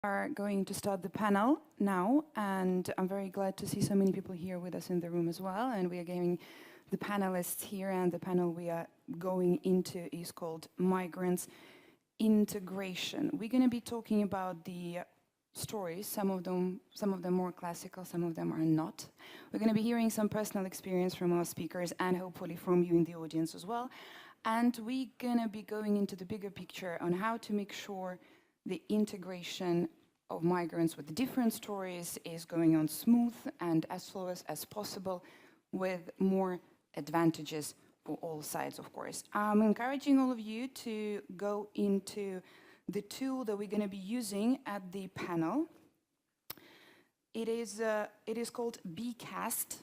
Are going to start the panel now, and I'm very glad to see so many people here with us in the room as well. And we are giving the panelists here, and the panel we are going into is called Migrants Integration. We're going to be talking about the stories, some of them more classical, some of them are not. We're going to be hearing some personal experience from our speakers and hopefully from you in the audience as well. And we're going to be going into the bigger picture on how to make sure the integration of migrants with different stories is going on smooth and as flawless as possible, with more advantages for all sides, of course. I'm encouraging all of you to go into the tool that we're going to be using at the panel. It is called BCast,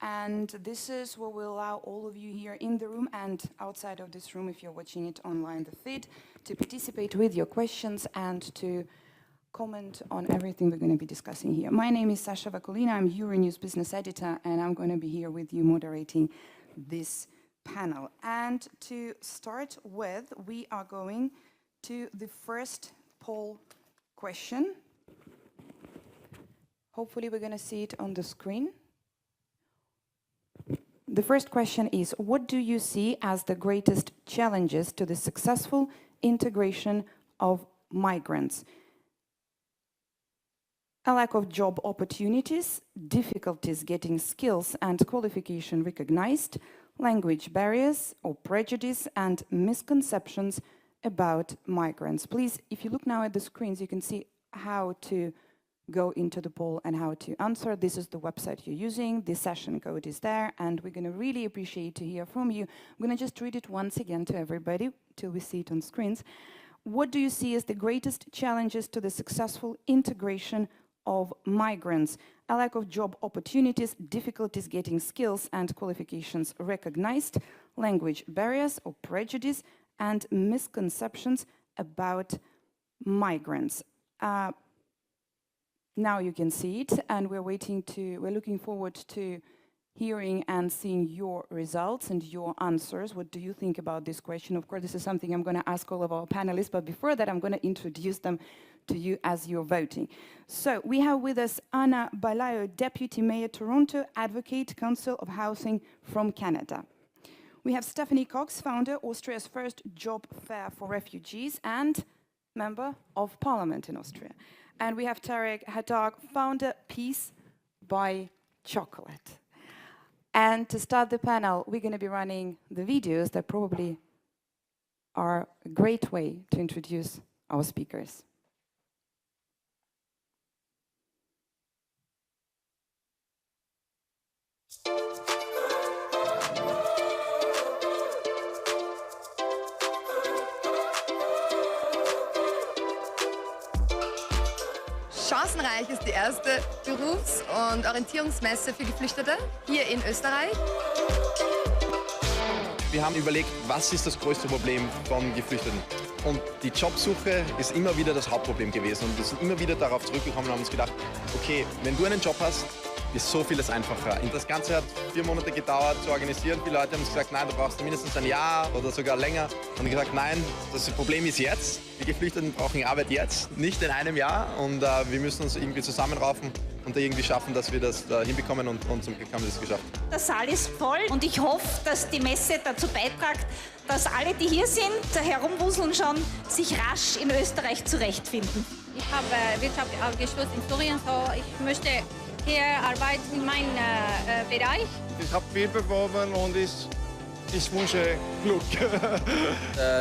and this is what will allow all of you here in the room and outside of this room, if you're watching it online, the feed, to participate with your questions and to comment on everything we're going to be discussing here. My name is Sasha Vakulina, I'm Euronews business editor, and I'm going to be here with you moderating this panel. And to start with, we are going to the first poll question. Hopefully we're going to see it on the screen. The first question is, what do you see as the greatest challenges to the successful integration of migrants? A lack of job opportunities, difficulties getting skills and qualification recognized, language barriers or prejudice, and misconceptions about migrants. Please, if you look now at the screens, you can see how to go into the poll and how to answer. This is the website you're using. The session code is there, and we're going to really appreciate to hear from you. I'm going to just read it once again to everybody till we see it on screens. What do you see as the greatest challenges to the successful integration of migrants? A lack of job opportunities, difficulties getting skills and qualifications recognized, language barriers or prejudice, and misconceptions about migrants. Now you can see it, and we're looking forward to hearing and seeing your results and your answers. What do you think about this question? Of course, this is something I'm going to ask all of our panelists, but before that, I'm going to introduce them to you as you're voting. So we have with us Anna Balayo, Deputy Mayor Toronto, Advocate, Council of Housing from Canada. We have Stephanie Cox, founder, Austria's first job fair for refugees and Member of Parliament in Austria. And we have Tarek Hattag, founder, Peace by Chocolate. And to start the panel, we're going to be running the videos that probably are a great way to introduce our speakers. Chancenreich ist die erste Berufs- und Orientierungsmesse für Geflüchtete hier in Österreich. Wir haben überlegt, was ist das größte Problem von Geflüchteten? Und die Jobsuche ist immer wieder das Hauptproblem gewesen. Und wir sind immer wieder darauf zurückgekommen und haben uns gedacht, okay, wenn du einen Job hast, ist so vieles einfacher. Und das Ganze hat 4 Monate gedauert zu organisieren. Die Leute haben uns gesagt, nein, du brauchst mindestens ein Jahr oder sogar länger. Und ich gesagt, nein, das Problem ist jetzt. Die Geflüchteten brauchen Arbeit jetzt, nicht in einem Jahr. Und wir müssen uns irgendwie zusammenraufen und irgendwie schaffen, dass wir das hinbekommen. Und zum Glück haben wir das geschafft. Der Saal ist voll und ich hoffe, dass die Messe dazu beiträgt, dass alle, die hier sind, herumwuseln schon, sich rasch in Österreich zurechtfinden. Ich habe Wirtschaft abgeschlossen in Syrien, so ich möchte hier arbeiten in meinem Bereich. Ich habe viel beworben und ich wünsche Glück.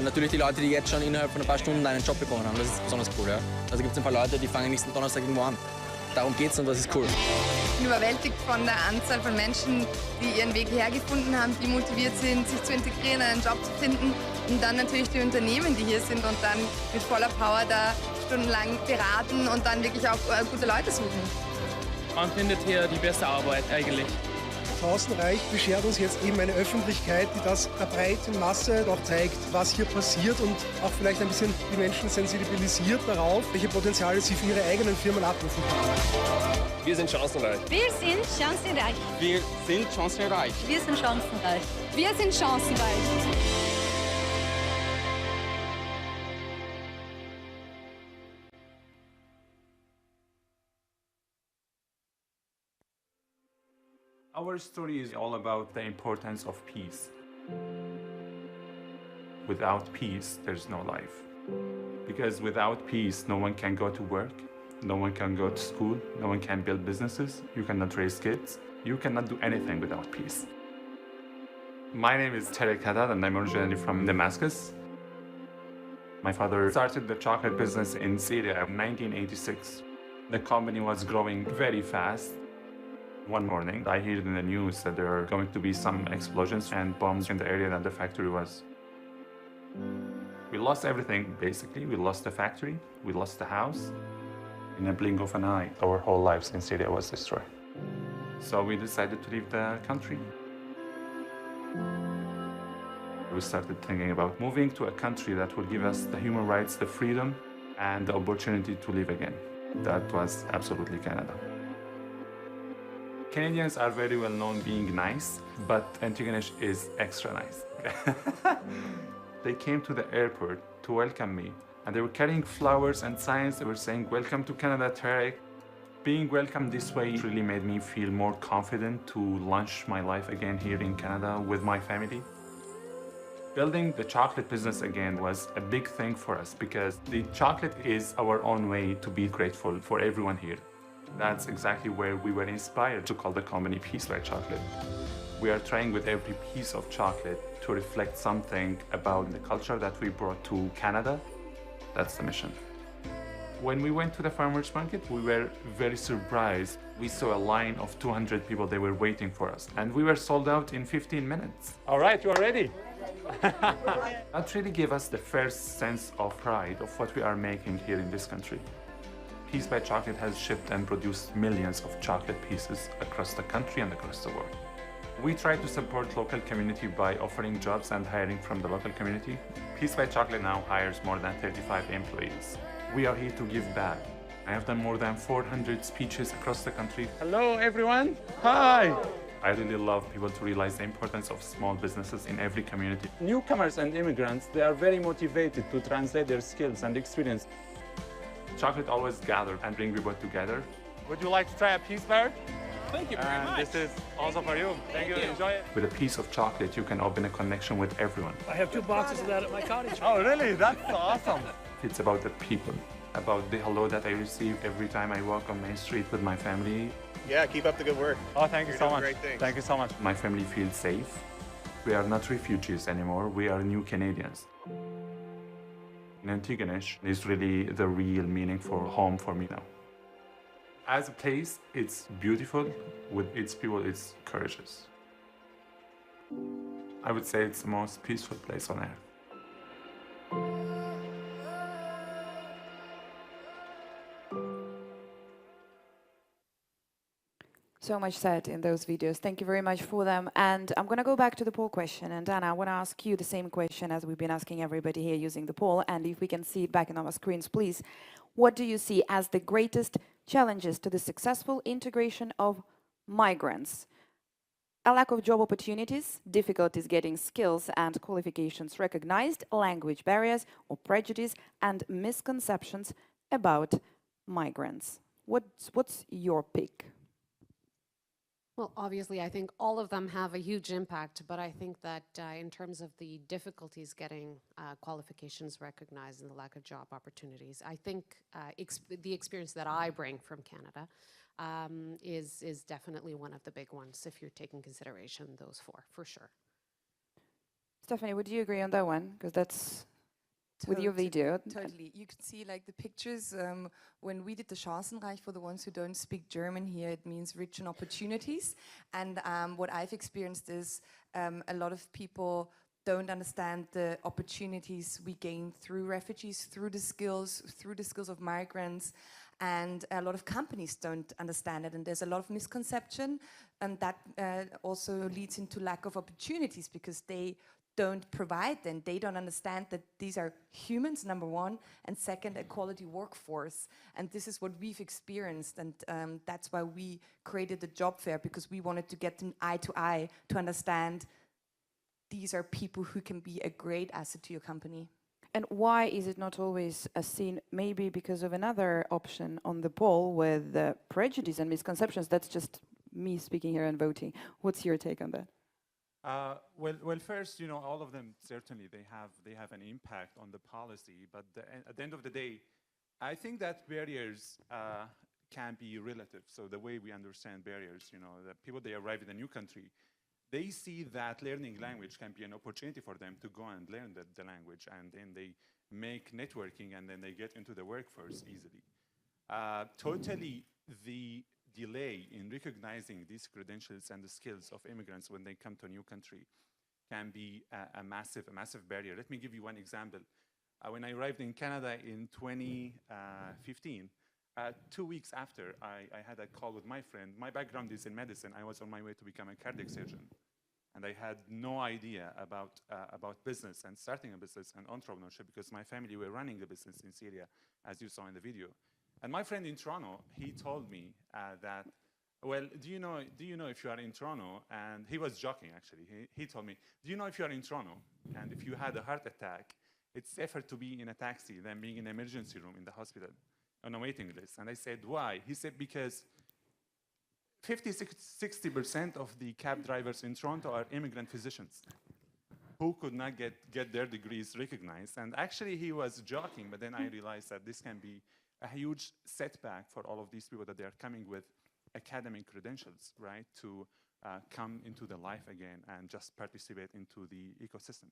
Natürlich die Leute, die jetzt schon innerhalb von ein paar Stunden einen Job bekommen haben, das ist besonders cool. Ja? Also gibt es ein paar Leute, die fangen nächsten Donnerstag irgendwo an. Darum geht's und das ist cool. Ich bin überwältigt von der Anzahl von Menschen, die ihren Weg hierher gefunden haben, die motiviert sind, sich zu integrieren, einen Job zu finden. Und dann natürlich die Unternehmen, die hier sind und dann mit voller Power da stundenlang beraten und dann wirklich auch gute Leute suchen. Man findet hier die beste Arbeit eigentlich. Chancenreich beschert uns jetzt eben eine Öffentlichkeit, die das der breiten Masse auch zeigt, was hier passiert und auch vielleicht ein bisschen die Menschen sensibilisiert darauf, welche Potenziale sie für ihre eigenen Firmen abrufen können. Wir sind chancenreich. Wir sind chancenreich. Wir sind chancenreich. Wir sind chancenreich. Wir sind chancenreich. Our story is all about the importance of peace. Without peace, there's no life. Because without peace, no one can go to work, no one can go to school, no one can build businesses, you cannot raise kids, you cannot do anything without peace. My name is Tarek Haddad and I'm originally from Damascus. My father started the chocolate business in Syria in 1986. The company was growing very fast. One morning, I heard in the news that there are going to be some explosions and bombs in the area that the factory was. We lost everything, basically. We lost the factory, we lost the house. In a blink of an eye, our whole lives in Syria was destroyed. So we decided to leave the country. We started thinking about moving to a country that would give us the human rights, the freedom, and the opportunity to live again. That was absolutely Canada. Canadians are very well known being nice, but Antigonish is extra nice. They came to the airport to welcome me, and they were carrying flowers and signs. They were saying, "Welcome to Canada, Tarek." Being welcomed this way really made me feel more confident to launch my life again here in Canada with my family. Building the chocolate business again was a big thing for us because the chocolate is our own way to be grateful for everyone here. That's exactly where we were inspired to call the company Peace by Chocolate. We are trying with every piece of chocolate to reflect something about the culture that we brought to Canada. That's the mission. When we went to the farmers market, we were very surprised. We saw a line of 200 people. They were waiting for us, and we were sold out in 15 minutes. All right, you are ready. That really gave us the first sense of pride of what we are making here in this country. Peace by Chocolate has shipped and produced millions of chocolate pieces across the country and across the world. We try to support local community by offering jobs and hiring from the local community. Peace by Chocolate now hires more than 35 employees. We are here to give back. I have done more than 400 speeches across the country. Hello, everyone. Hi. I really love people to realize the importance of small businesses in every community. Newcomers and immigrants, they are very motivated to translate their skills and experience. Chocolate always gathers and brings people together. Would you like to try a piece bar? Thank you very much. This is also for you. Thank you. Enjoy it. With a piece of chocolate, you can open a connection with everyone. I have 2 boxes of that at my cottage. Oh, really? That's awesome. It's about the people, about the hello that I receive every time I walk on Main Street with my family. Yeah, keep up the good work. Oh, thank you so much. Great things. Thank you so much. My family feels safe. We are not refugees anymore. We are new Canadians. Antigonish is really the real meaning for home for me now. As a place, it's beautiful. With its people, it's courageous. I would say it's the most peaceful place on earth. So much said in those videos. Thank you very much for them. And I'm going to go back to the poll question. And Anna, I want to ask you the same question as we've been asking everybody here using the poll. And if we can see it back on our screens, please. What do you see as the greatest challenges to the successful integration of migrants? A lack of job opportunities, difficulties getting skills and qualifications recognized, language barriers or prejudice, and misconceptions about migrants. What's your pick? Well, obviously, I think all of them have a huge impact, but I think that in terms of the difficulties getting qualifications recognized and the lack of job opportunities, I think the experience that I bring from Canada is definitely one of the big ones, if you're taking consideration those 4, for sure. Stephanie, would you agree on that one? Because that's with your video. Totally. You could see like the pictures when we did the Chancenreich, for the ones who don't speak German here, it means rich in opportunities. And what I've experienced is a lot of people don't understand the opportunities we gain through refugees, through the skills of migrants. And a lot of companies don't understand it. And there's a lot of misconception. And that also leads into lack of opportunities because they don't provide them. They don't understand that these are humans, number one, and second, a quality workforce. And this is what we've experienced, and that's why we created the job fair, because we wanted to get them eye to eye to understand these are people who can be a great asset to your company. And why is it not always seen? Maybe because of another option on the poll with prejudice and misconceptions. That's just me speaking here and voting. What's your take on that? Well, first, all of them certainly they have an impact on the policy, but at the end of the day, I think that barriers can be relative. So the way we understand barriers, the people they arrive in a new country, they see that learning language can be an opportunity for them to go and learn the language, and then they make networking, and then they get into the workforce easily. Totally, the delay in recognizing these credentials and the skills of immigrants when they come to a new country can be a massive barrier. Let me give you one example. When I arrived in Canada in 2015, 2 weeks after, I had a call with my friend. My background is in medicine. I was on my way to become a cardiac surgeon. And I had no idea about business and starting a business and entrepreneurship because my family were running a business in Syria, as you saw in the video. And my friend in Toronto, he told me that, well, do you know if you are in Toronto? And he was joking, actually. He told me, do you know if you are in Toronto and if you had a heart attack, it's safer to be in a taxi than being in an emergency room in the hospital on a waiting list? And I said, why? He said, because 50–60% of the cab drivers in Toronto are immigrant physicians who could not get their degrees recognized. And actually, he was joking, but then I realized that this can be a huge setback for all of these people that they are coming with academic credentials, right, to come into the life again and just participate into the ecosystem.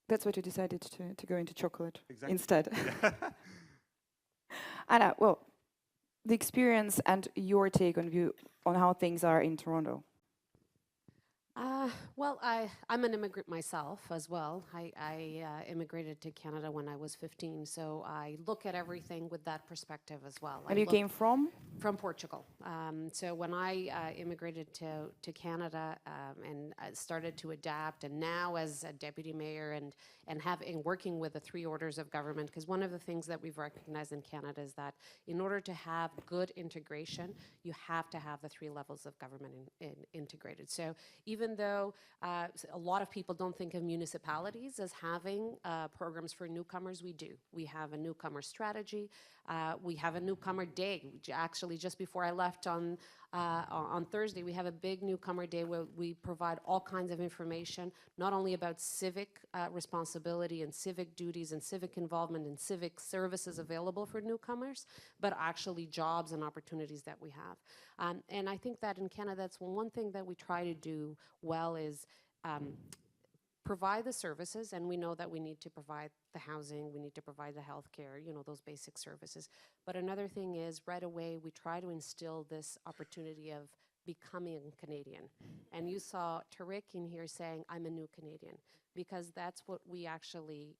That's what you decided to go into chocolate exactly. Instead. Yeah. Anna, well, the experience and your take on view on how things are in Toronto. Well, I'm an immigrant myself as well. I immigrated to Canada when I was 15, so I look at everything with that perspective as well. And you came from? From Portugal. So when I immigrated to Canada and I started to adapt, and now as a deputy mayor and working with the 3 orders of government, because one of the things that we've recognized in Canada is that in order to have good integration, you have to have the 3 levels of government integrated. So even though a lot of people don't think of municipalities as having programs for newcomers, we do. We have a newcomer strategy. We have a newcomer day. Actually, just before I left on Thursday, we have a big newcomer day where we provide all kinds of information, not only about civic responsibility and civic duties and civic involvement and civic services available for newcomers, but actually jobs and opportunities that we have. And I think that in Canada, that's one thing that we try to do well is provide the services, and we know that we need to provide the housing, we need to provide the healthcare, those basic services. But another thing is, right away, we try to instill this opportunity of becoming Canadian. And you saw Tariq in here saying, I'm a new Canadian, because that's what we actually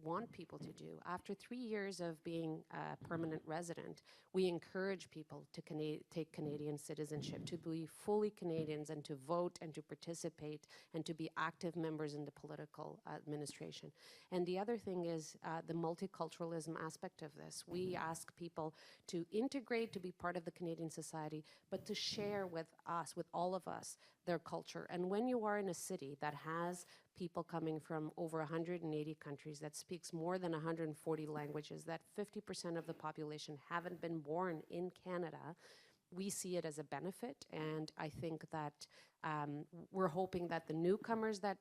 want people to do. After 3 years of being a permanent resident, we encourage people to take Canadian citizenship, to be fully Canadians and to vote and to participate and to be active members in the political administration. And the other thing is the multiculturalism aspect of this. We ask people to integrate, to be part of the Canadian society, but to share with us, with all of us, their culture. And when you are in a city that has people coming from over 180 countries, that speaks more than 140 languages, that 50% of the population haven't been born in Canada, we see it as a benefit. And I think that we're hoping that the newcomers that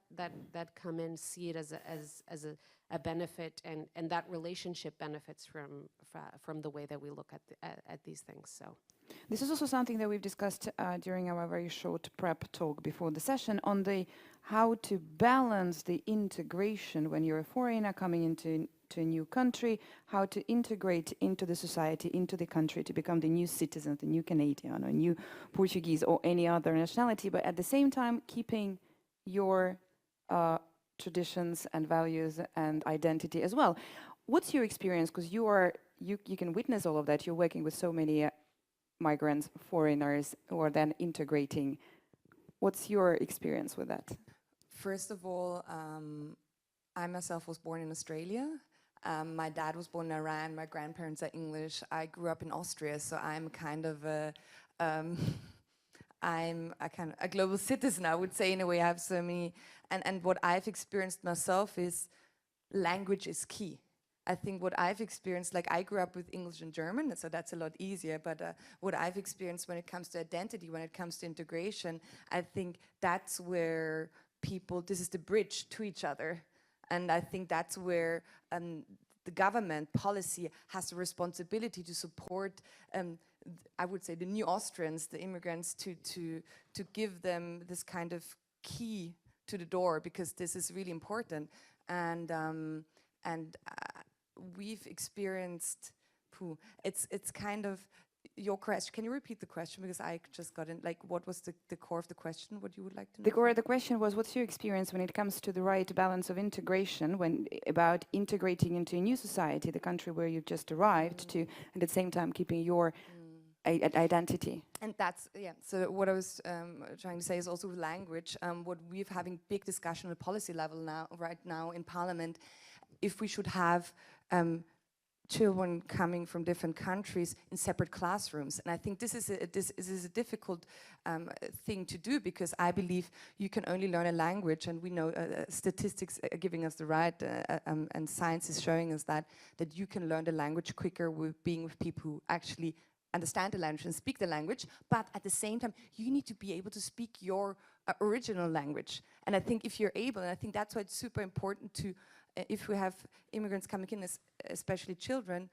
come in see it as a benefit, and that relationship benefits from the way that we look at these things. So. This is also something that we've discussed during our very short prep talk before the session on how to balance the integration when you're a foreigner coming into a new country, how to integrate into the society, into the country, to become the new citizen, the new Canadian, or new Portuguese, or any other nationality, but at the same time keeping your traditions and values and identity as well. What's your experience? Because you can witness all of that. You're working with so many migrants, foreigners who are then integrating. What's your experience with that? First of all, I myself was born in Australia. My dad was born in Iran. My grandparents are English. I grew up in Austria, so I'm kind of a global citizen, I would say, in a way. I have so many, and what I've experienced myself is language is key. I think what I've experienced, like I grew up with English and German, so that's a lot easier, but what I've experienced when it comes to identity, when it comes to integration, I think that's where people, this is the bridge to each other. And I think that's where the government policy has the responsibility to support, I would say, the new Austrians, the immigrants, to give them this kind of key to the door, because this is really important. And we've experienced, it's kind of your question. Can you repeat the question, because I just got in, like, what was the core of the question, what you would like to know? The core of the question was, what's your experience when it comes to the right balance of integration, when about integrating into a new society, the country where you've just arrived to, and at the same time keeping your identity? And that's, yeah, so what I was trying to say is also with language, what we're having big discussion at policy level now, right now in Parliament, if we should have children coming from different countries in separate classrooms. And I think this is a difficult thing to do, because I believe you can only learn a language, and we know statistics are giving us the right, and science is showing us that you can learn the language quicker with being with people who actually understand the language and speak the language, but at the same time, you need to be able to speak your original language. And I think if you're able, and I think that's why it's super important to, if we have immigrants coming in, especially children,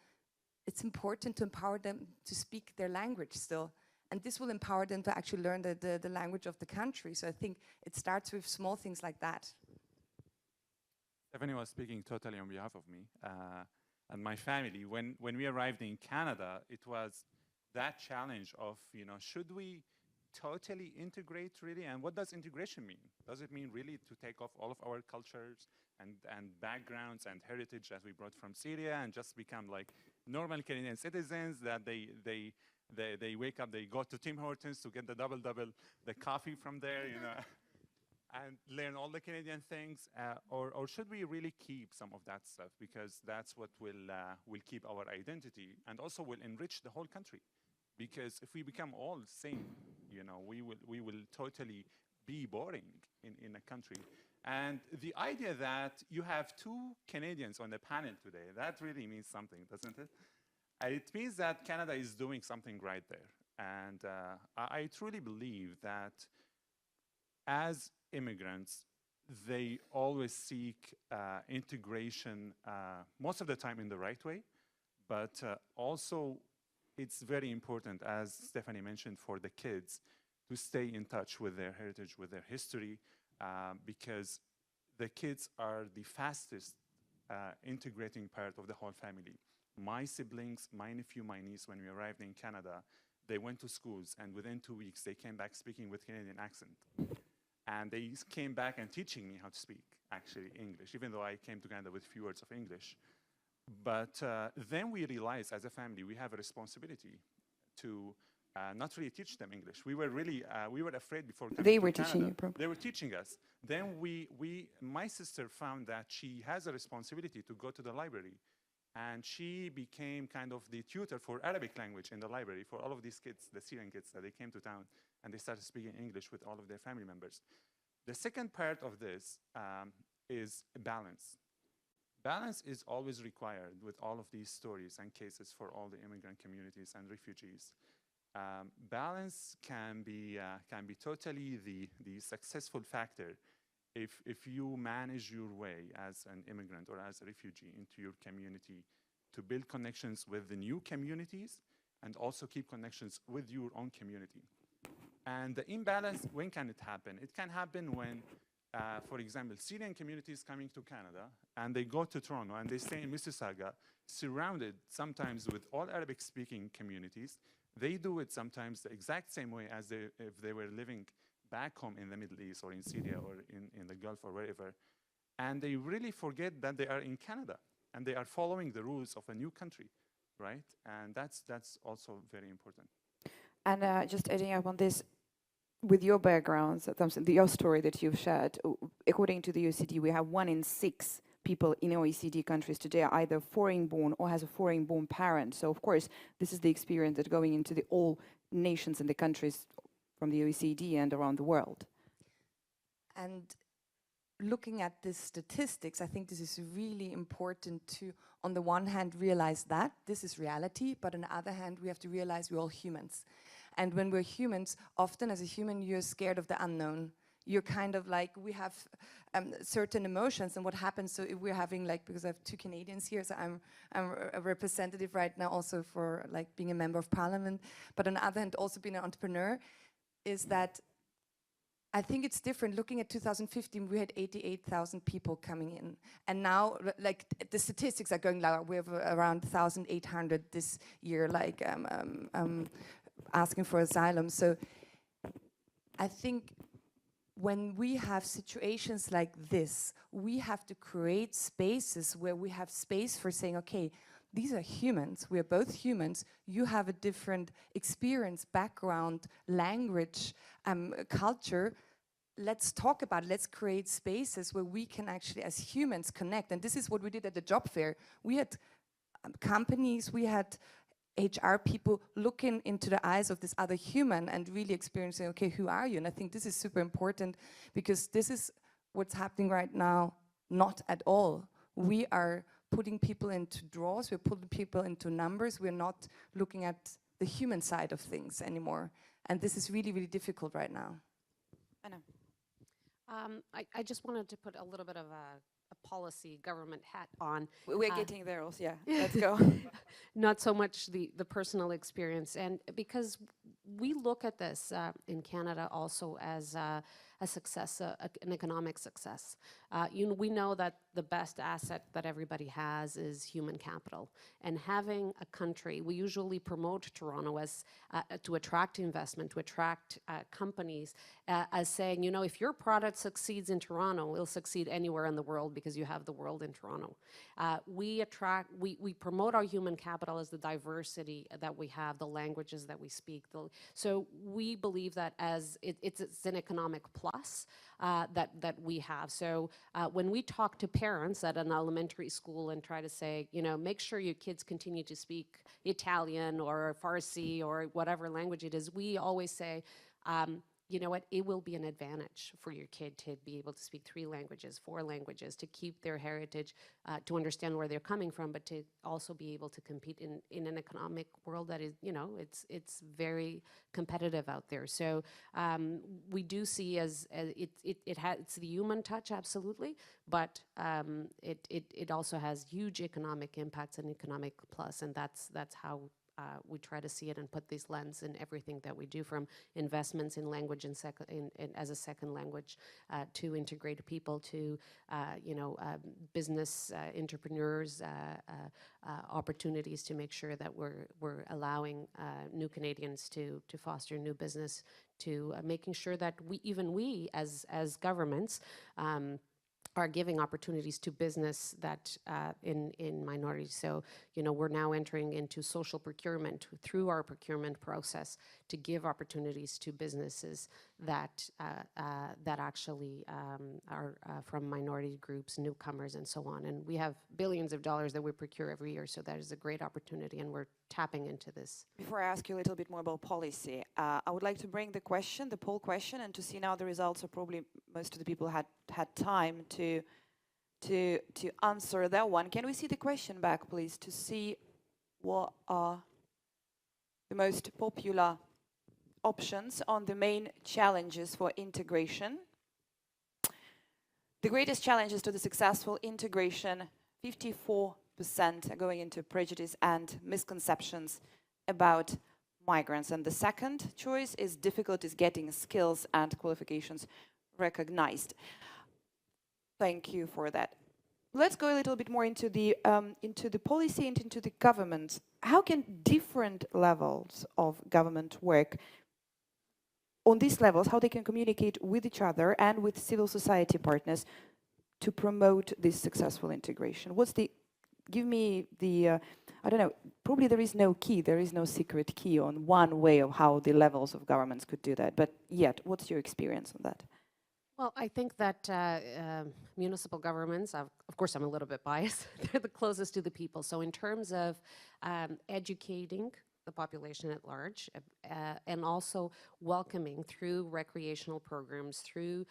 it's important to empower them to speak their language still. And this will empower them to actually learn the language of the country. So I think it starts with small things like that. Stephanie was speaking totally on behalf of me and my family. When we arrived in Canada, it was that challenge of, should we totally integrate really? And what does integration mean? Does it mean really to take off all of our cultures and backgrounds and heritage that we brought from Syria and just become like normal Canadian citizens, that they wake up, they go to Tim Hortons to get the double, the coffee from there, and learn all the Canadian things, or should we really keep some of that stuff, because that's what will keep our identity and also will enrich the whole country. Because if we become all same, we will totally be boring in a country. And the idea that you have 2 Canadians on the panel today, that really means something, doesn't it? It means that Canada is doing something right there. And I truly believe that as immigrants, they always seek integration most of the time in the right way, but also it's very important, as Stephanie mentioned, for the kids to stay in touch with their heritage, with their history, because the kids are the fastest integrating part of the whole family. My siblings, my nephew, my niece, when we arrived in Canada, they went to schools, and within 2 weeks, they came back speaking with Canadian accent. And they came back and teaching me how to speak, actually, English, even though I came to Canada with few words of English. But then we realized, as a family, we have a responsibility to not really teach them English. We were really, we were afraid before coming They were to teaching Canada. you, probably. They were teaching us. Then my sister found that she has a responsibility to go to the library. And she became kind of the tutor for Arabic language in the library for all of these kids, the Syrian kids, that they came to town, and they started speaking English with all of their family members. The second part of this is balance. Balance is always required with all of these stories and cases for all the immigrant communities and refugees. Balance can be totally the successful factor if you manage your way as an immigrant or as a refugee into your community to build connections with the new communities and also keep connections with your own community. And the imbalance, when can it happen? It can happen when, for example, Syrian communities coming to Canada and they go to Toronto and they stay in Mississauga, surrounded sometimes with all Arabic-speaking communities. They do it sometimes the exact same way as if they were living back home in the Middle East or in Syria or in the Gulf or wherever. And they really forget that they are in Canada and they are following the rules of a new country, right? And that's also very important. And just adding up on this, with your backgrounds, your story that you've shared, according to the OECD, we have 1 in 6 people in OECD countries today are either foreign-born or has a foreign-born parent. So, of course, this is the experience that going into all nations and the countries from the OECD and around the world. And looking at the statistics, I think this is really important to, on the one hand, realize that this is reality, but on the other hand, we have to realize we're all humans. And when we're humans, often as a human, you're scared of the unknown. You're kind of like, we have certain emotions, and what happens, so if we're having like, because I have 2 Canadians here, so I'm a representative right now also for like being a member of parliament, but on the other hand, also being an entrepreneur, is that I think it's different. Looking at 2015, we had 88,000 people coming in. And now, like, the statistics are going lower. We have around 1,800 this year, like, asking for asylum. So I think when we have situations like this, we have to create spaces where we have space for saying, okay, these are humans, we are both humans, you have a different experience, background, language, culture. Let's talk about it, let's create spaces where we can actually, as humans, connect. And this is what we did at the job fair. We had companies, we had HR people looking into the eyes of this other human and really experiencing, okay, who are you? And I think this is super important, because this is what's happening right now, not at all. We are putting people into draws, we're putting people into numbers, we're not looking at the human side of things anymore. And this is really, really difficult right now. Anna. I just wanted to put a little bit of a policy government hat on. We're getting there also, yeah, let's go. Not so much the personal experience, and because we look at this in Canada also as a success, an economic success. We know that the best asset that everybody has is human capital, and having a country, we usually promote Toronto as to attract investment, to attract companies, as saying, you know, if your product succeeds in Toronto, it'll succeed anywhere in the world because you have the world in Toronto. We promote our human capital as the diversity that we have, the languages that we speak. So we believe that as it's an economic plus that we have. So when we talk to parents at an elementary school and try to say, you know, make sure your kids continue to speak Italian or Farsi or whatever language it is, we always say, you know what, it will be an advantage for your kid to be able to speak 3 languages, 4 languages, to keep their heritage, to understand where they're coming from, but to also be able to compete in an economic world that is, you know, it's very competitive out there. So we do see as it's the human touch, absolutely, but it also has huge economic impacts and economic plus, and that's how we try to see it and put this lens in everything that we do, from investments in language and as a second language, to integrate people, to business entrepreneurs, opportunities to make sure that we're allowing new Canadians to foster new business, to making sure that we as governments are giving opportunities to business that in minorities. So, you know, we're now entering into social procurement through our procurement process to give opportunities to businesses that actually are from minority groups, newcomers, and so on. And we have billions of dollars that we procure every year, so that is a great opportunity, and we're tapping into this. Before I ask you a little bit more about policy, I would like to bring the poll question, and to see now the results. Are probably most of the people had time to answer that one. Can we see the question back, please, to see what are the most popular options on the main challenges for integration? The greatest challenges to the successful integration, 54% are going into prejudice and misconceptions about migrants. And the second choice is difficulties getting skills and qualifications recognized. Thank you for that. Let's go a little bit more into the policy and into the government. How can different levels of government work on these levels, how they can communicate with each other and with civil society partners to promote this successful integration? Give me the, I don't know, probably there is no key, there is no secret key on one way of how the levels of governments could do that, but yet, what's your experience on that? Well, I think that municipal governments, of course I'm a little bit biased, they're the closest to the people. So in terms of educating the population at large, and also welcoming through recreational programs, through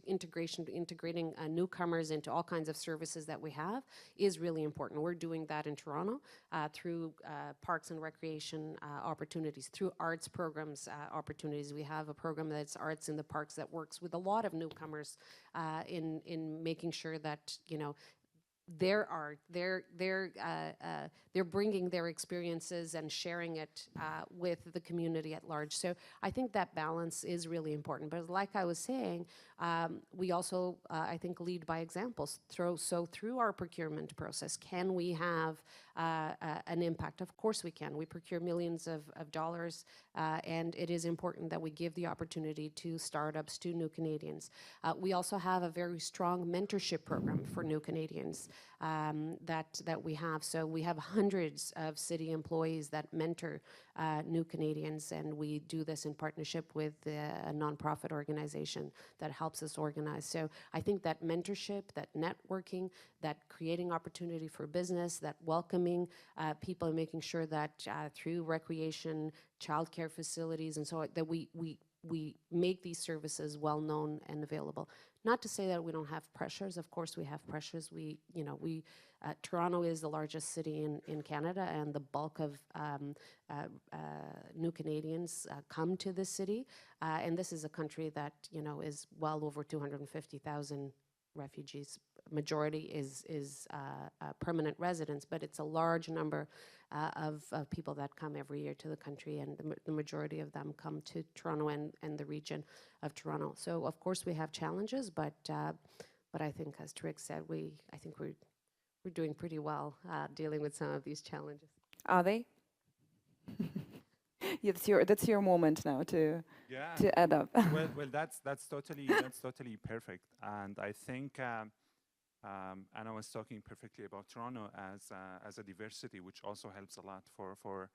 integrating newcomers into all kinds of services that we have is really important. We're doing that in Toronto through parks and recreation opportunities, through arts programs opportunities. We have a program that's Arts in the Parks that works with a lot of newcomers in making sure that they're bringing their experiences and sharing it with the community at large. So I think that balance is really important. But like I was saying, we also, I think, lead by examples. So through our procurement process, can we have an impact? Of course we can. We procure millions of dollars, and it is important that we give the opportunity to startups, to new Canadians. We also have a very strong mentorship program for new Canadians that we have. So we have hundreds of city employees that mentor new Canadians, and we do this in partnership with a nonprofit organization that helps us organize. So I think that mentorship, that networking, that creating opportunity for business, that welcoming people and making sure that through recreation, childcare facilities and so on, that we make these services well known and available. Not to say that we don't have pressures. Of course we have pressures. Toronto is the largest city in Canada, and the bulk of new Canadians come to this city. And this is a country that, is well over 250,000 refugees. Majority is permanent residents, but it's a large number of people that come every year to the country, and the majority of them come to Toronto and the region of Toronto. So of course we have challenges, but I think, as Trick said, I think we're doing pretty well dealing with some of these challenges. Are they? Yeah, that's your moment now to add up. well, that's totally perfect, and I think. And I was talking perfectly about Toronto as a diversity, which also helps a lot for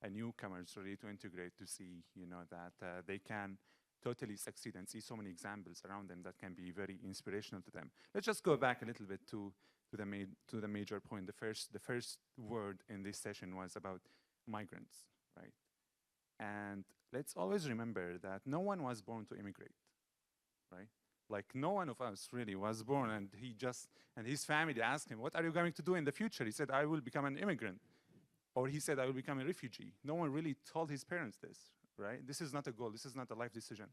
newcomers really to integrate, to see that they can totally succeed and see so many examples around them that can be very inspirational to them. Let's just go back a little bit to the major point. The first word in this session was about migrants, right? And let's always remember that no one was born to immigrate, right? Like, no one of us really was born, and his family asked him, what are you going to do in the future? He said, I will become an immigrant. Or he said, I will become a refugee. No one really told his parents this, right? This is not a goal. This is not a life decision.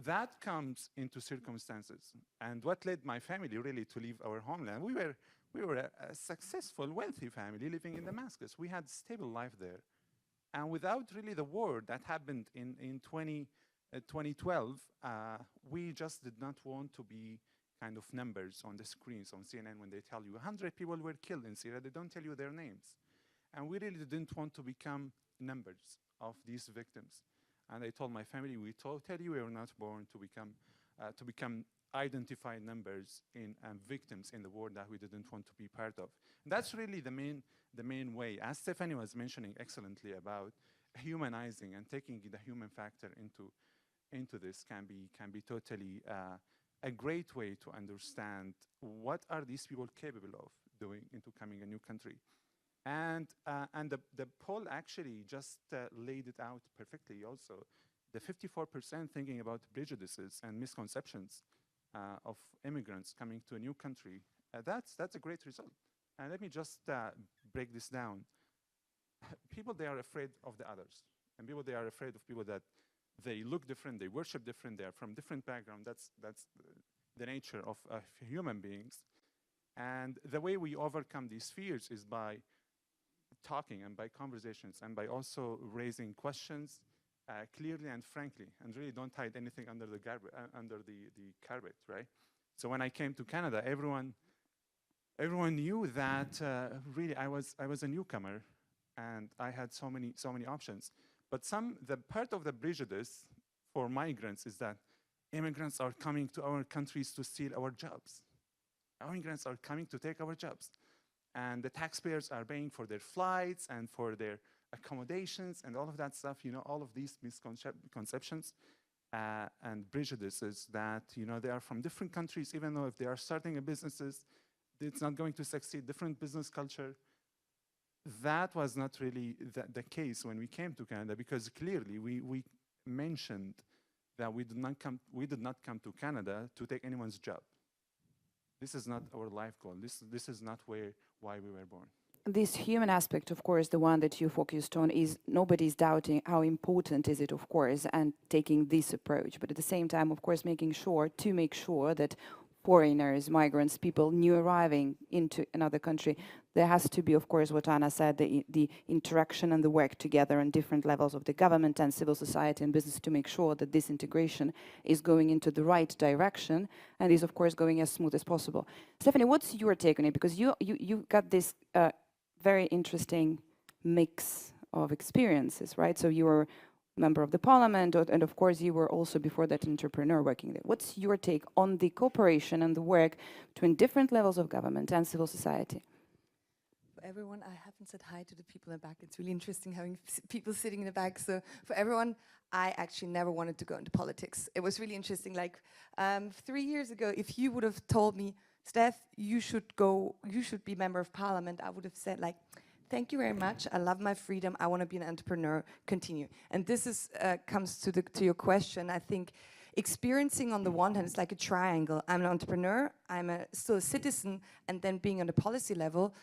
That comes into circumstances. And what led my family really to leave our homeland? We were a successful, wealthy family living in Damascus. We had stable life there. And without really the war that happened in 2012, we just did not want to be kind of numbers on the screens on CNN when they tell you 100 people were killed in Syria. They don't tell you their names. And we really didn't want to become numbers of these victims. And I told my family, we totally were not born to become identified numbers in victims in the war that we didn't want to be part of. And that's really the main way, as Stephanie was mentioning excellently, about humanizing and taking the human factor into this can be totally a great way to understand what are these people capable of doing into coming a new country. And the poll actually just laid it out perfectly also. The 54% thinking about prejudices and misconceptions of immigrants coming to a new country, that's a great result. And let me just break this down. People, they are afraid of the others. And people, they are afraid of people that they look different, they worship different, they are from different backgrounds. That's the nature of human beings. And the way we overcome these fears is by talking and by conversations and by also raising questions clearly and frankly, and really don't hide anything under the carpet, right? So when I came to Canada, everyone knew that really I was a newcomer, and I had so many options. But the part of the prejudice for migrants is that immigrants are coming to our countries to steal our jobs. Our immigrants are coming to take our jobs. And the taxpayers are paying for their flights and for their accommodations and all of that stuff, all of these misconceptions and prejudices that, they are from different countries, even though if they are starting a businesses, it's not going to succeed, different business culture. that was not really the case when we came to Canada, because clearly we mentioned that we did not come to Canada to take anyone's job. This is not our life goal. This is not why we were born. This human aspect, of course, the one that you focused on, is nobody's doubting how important is it, of course, and taking this approach. But at the same time, of course, make sure that foreigners, migrants, people new arriving into another country, there has to be, of course, what Anna said, the interaction and the work together on different levels of the government and civil society and business to make sure that this integration is going into the right direction and is, of course, going as smooth as possible. Stephanie, what's your take on it? Because you got this very interesting mix of experiences, right? So you were member of the parliament, and of course you were also before that entrepreneur working there. What's your take on the cooperation and the work between different levels of government and civil society? For everyone, I haven't said hi to the people in the back. It's really interesting having people sitting in the back. So for everyone, I actually never wanted to go into politics. It was really interesting. Like 3 years ago, if you would have told me, Steph, you should be member of parliament, I would have said like, thank you very much. I love my freedom. I want to be an entrepreneur. Continue. And this is comes to your question. I think experiencing on the one hand, it's like a triangle. I'm an entrepreneur. I'm still a citizen, and then being on the policy level.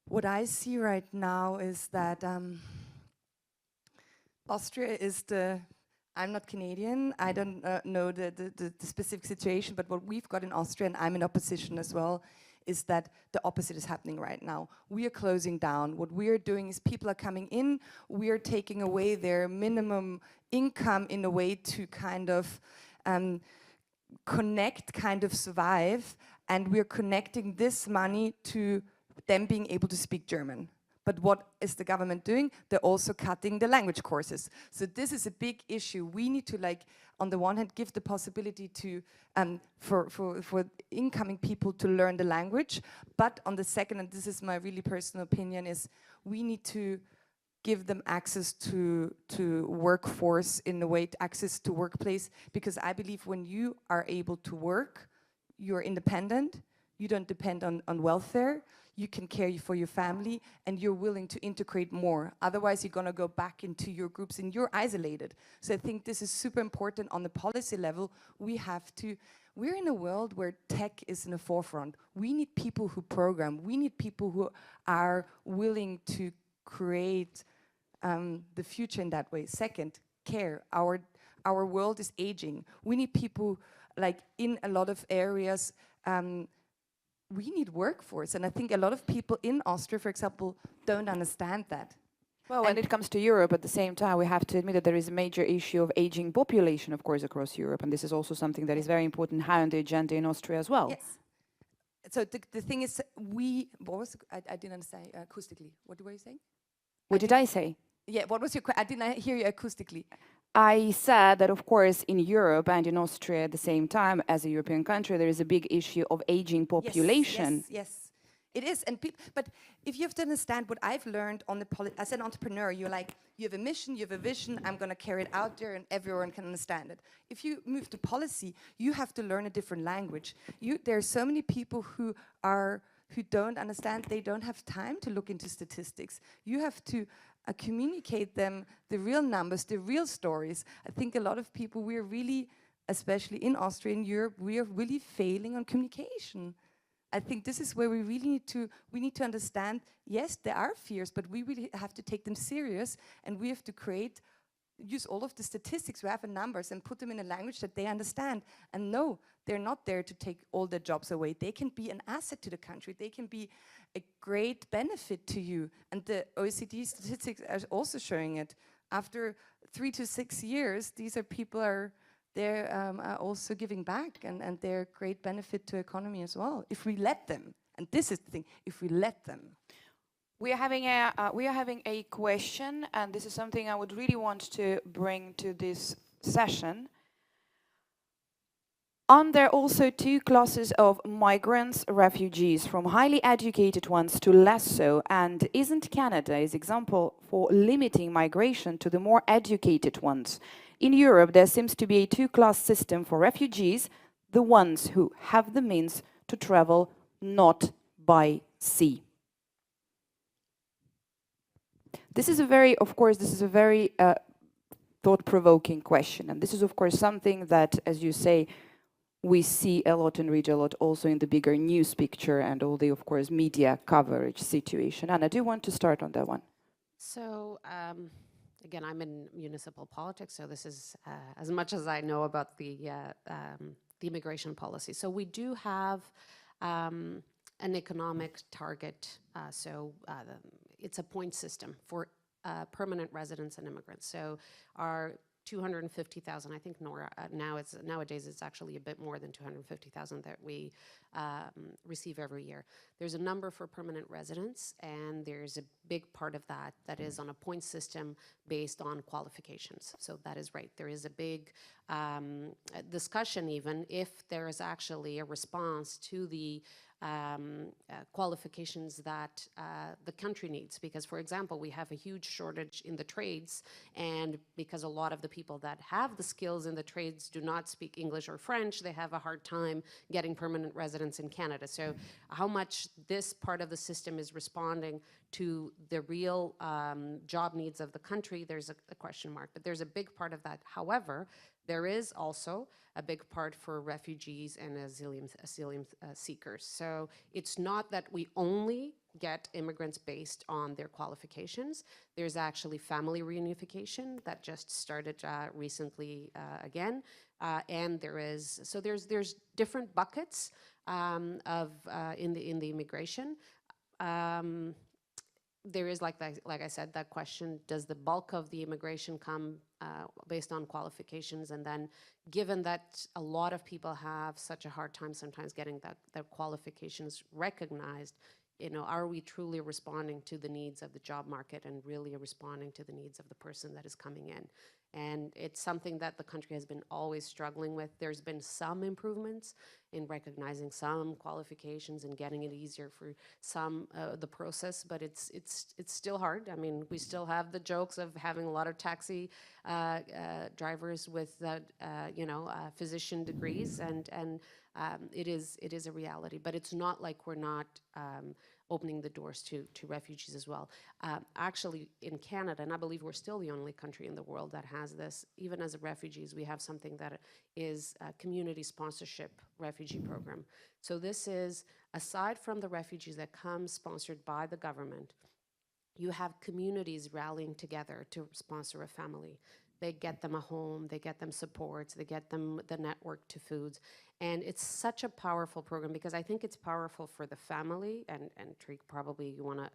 What I see right now is that Austria is I'm not Canadian. I don't know the specific situation, but what we've got in Austria, and I'm in opposition as well, is that the opposite is happening right now. We are closing down. What we are doing is people are coming in, we are taking away their minimum income in a way to kind of connect, kind of survive, and we're connecting this money to them being able to speak German. But what is the government doing? They're also cutting the language courses. So this is a big issue. We need to, like, on the one hand, give the possibility to for incoming people to learn the language. But on the second, and this is my really personal opinion, is we need to give them access to workforce in a way, access to workplace. Because I believe when you are able to work, you're independent. You don't depend on welfare. You can care for your family, and you're willing to integrate more. Otherwise, you're going to go back into your groups and you're isolated. So I think this is super important on the policy level. We're in a world where tech is in the forefront. We need people who program. We need people who are willing to create the future in that way. Second, care. Our world is aging. We need people, like in a lot of areas, we need workforce, and I think a lot of people in Austria, for example, don't understand that. Well, when it comes to Europe, at the same time, we have to admit that there is a major issue of aging population, of course, across Europe, and this is also something that is very important high on the agenda in Austria as well. Yes. So the thing is, I didn't understand acoustically. What were you saying? What did I say? Yeah, what was your question? I didn't hear you acoustically. I said that, of course, in Europe and in Austria at the same time, as a European country, there is a big issue of aging population. Yes, it is. But if you have to understand what I've learned on as an entrepreneur, you're like, you have a mission, you have a vision, I'm going to carry it out there and everyone can understand it. If you move to policy, you have to learn a different language. There are so many people who don't understand, they don't have time to look into statistics. You have to communicate them the real numbers, the real stories. I think a lot of people, we're really, especially in Austria and Europe, we are really failing on communication. I think this is where we really need to understand, yes, there are fears, but we really have to take them serious, and we have to use all of the statistics we have in numbers and put them in a language that they understand. And no, they're not there to take all their jobs away. They can be an asset to the country. They can be a great benefit to you. And the OECD statistics are also showing it. After 3 to 6 years, these are people are also giving back, and they're a great benefit to economy as well, if we let them. And this is the thing, if we let them. We are having a question, and this is something I would really want to bring to this session. Are there also two classes of migrants, refugees, from highly educated ones to less so? And isn't Canada an example for limiting migration to the more educated ones? In Europe, there seems to be a two-class system for refugees, the ones who have the means to travel not by sea. This is a very, of course, this is a very thought-provoking question. And this is, of course, something that, as you say, we see a lot and read a lot also in the bigger news picture and all the, of course, media coverage situation. Anna, do you want to start on that one? So, again, I'm in municipal politics, so this is as much as I know about the immigration policy. So we do have an economic target. It's a point system for permanent residents and immigrants. So our 250,000, I think nowadays it's actually a bit more than 250,000 that we receive every year. There's a number for permanent residents, and there's a big part of that that is on a point system based on qualifications. So that is right. There is a big discussion even if there is actually a response to the qualifications that the country needs. Because, for example, we have a huge shortage in the trades, and because a lot of the people that have the skills in the trades do not speak English or French, they have a hard time getting permanent residence in Canada. So how much this part of the system is responding to the real job needs of the country, there's a question mark. But there's a big part of that. However, there is also a big part for refugees and asylum seekers. So it's not that we only get immigrants based on their qualifications. There's actually family reunification that just started recently again. And there's different buckets in the immigration. There is, like I said, that question, does the bulk of the immigration come based on qualifications? And then given that a lot of people have such a hard time sometimes getting their qualifications recognized, are we truly responding to the needs of the job market and really responding to the needs of the person that is coming in? And it's something that the country has been always struggling with. There's been some improvements in recognizing some qualifications and getting it easier for some the process, but it's still hard. I mean, we still have the jokes of having a lot of taxi drivers with physician degrees, and it is a reality. But it's not like we're not opening the doors to refugees as well. Actually, in Canada, and I believe we're still the only country in the world that has this, even as refugees, we have something that is a community sponsorship refugee program. So this is, aside from the refugees that come sponsored by the government, you have communities rallying together to sponsor a family. They get them a home, they get them supports, they get them the network to foods. And it's such a powerful program because I think it's powerful for the family, and Tariq, probably you want to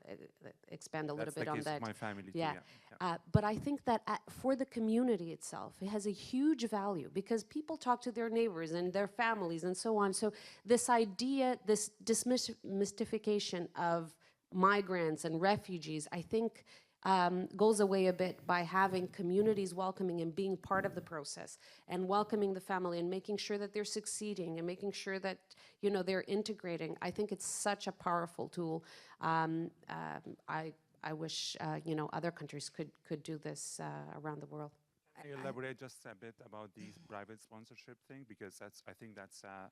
expand a little bit on that. That's the case of my family too, yeah. yeah. But I think that for the community itself, it has a huge value because people talk to their neighbors and their families and so on. So this idea, this demystification of migrants and refugees, I think goes away a bit by having communities welcoming and being part of the process and welcoming the family and making sure that they're succeeding and making sure that they're integrating. I think it's such a powerful tool. I wish other countries could do this around the world. Can I elaborate just a bit about the private sponsorship thing, because I think that's a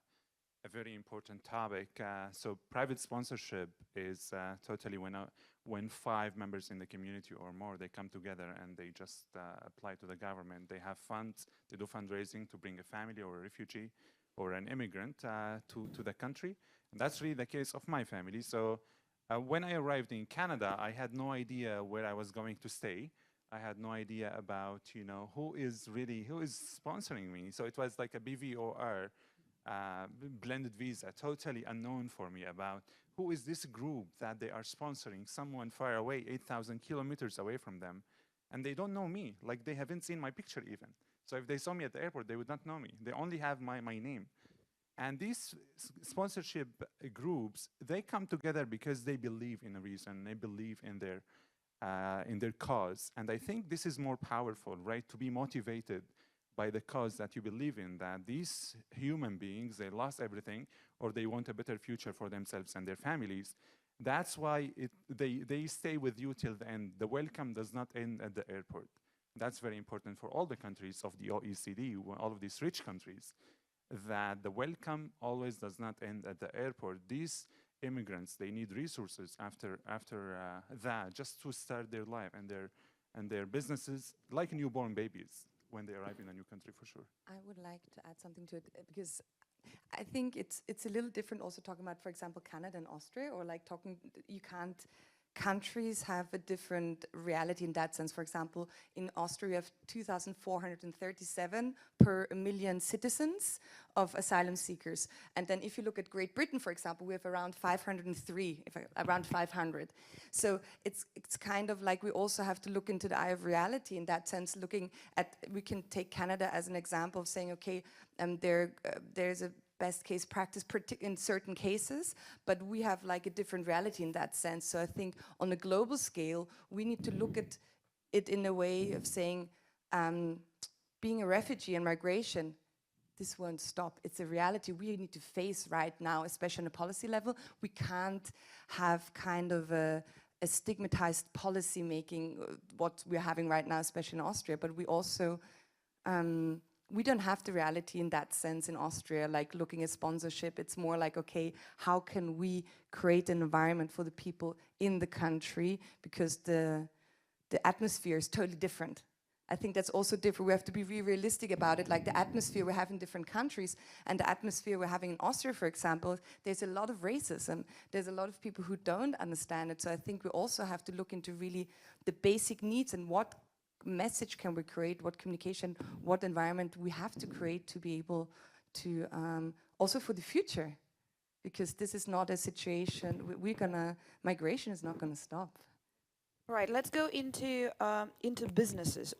very important topic. So private sponsorship is totally when 5 members in the community or more, they come together and they just apply to the government. They have funds, they do fundraising to bring a family or a refugee or an immigrant to the country. And that's really the case of my family. So when I arrived in Canada, I had no idea where I was going to stay. I had no idea about, who is sponsoring me. So it was like a BVOR, blended visa, totally unknown for me about who is this group that they are sponsoring, someone far away, 8,000 kilometers away from them, and they don't know me, like they haven't seen my picture even. So if they saw me at the airport, they would not know me. They only have my name. And these sponsorship groups, they come together because they believe in a reason, they believe in their cause. And I think this is more powerful, right? To be motivated by the cause that you believe in, that these human beings, they lost everything, or they want a better future for themselves and their families. That's why they stay with you till the end. The welcome does not end at the airport. That's very important for all the countries of the OECD, all of these rich countries, that the welcome always does not end at the airport. These immigrants, they need resources after that just to start their life and their businesses, like newborn babies when they arrive in a new country, for sure. I would like to add something to it because I think it's a little different also talking about, for example, Canada and Austria, or like talking, countries have a different reality in that sense. For example, in Austria, we have 2,437 per million citizens of asylum seekers. And then if you look at Great Britain, for example, we have around 503, around 500. So it's kind of like we also have to look into the eye of reality in that sense, looking at, we can take Canada as an example of saying, okay, there's a best case practice in certain cases, but we have like a different reality in that sense. So I think on a global scale, we need to look at it in a way of saying, being a refugee and migration, this won't stop. It's a reality we need to face right now, especially on a policy level. We can't have kind of a stigmatized policy making, what we're having right now, especially in Austria, but we also, we don't have the reality in that sense in Austria, like looking at sponsorship. It's more like, okay, how can we create an environment for the people in the country, because the atmosphere is totally different. I think that's also different. We have to be really realistic about it, like the atmosphere we have in different countries and the atmosphere we're having in Austria, for example, there's a lot of racism. There's a lot of people who don't understand it. So I think we also have to look into really the basic needs and what message can we create, what communication, what environment we have to create to be able to, also for the future, because this is not a situation, migration is not gonna stop. Right, let's go into businesses.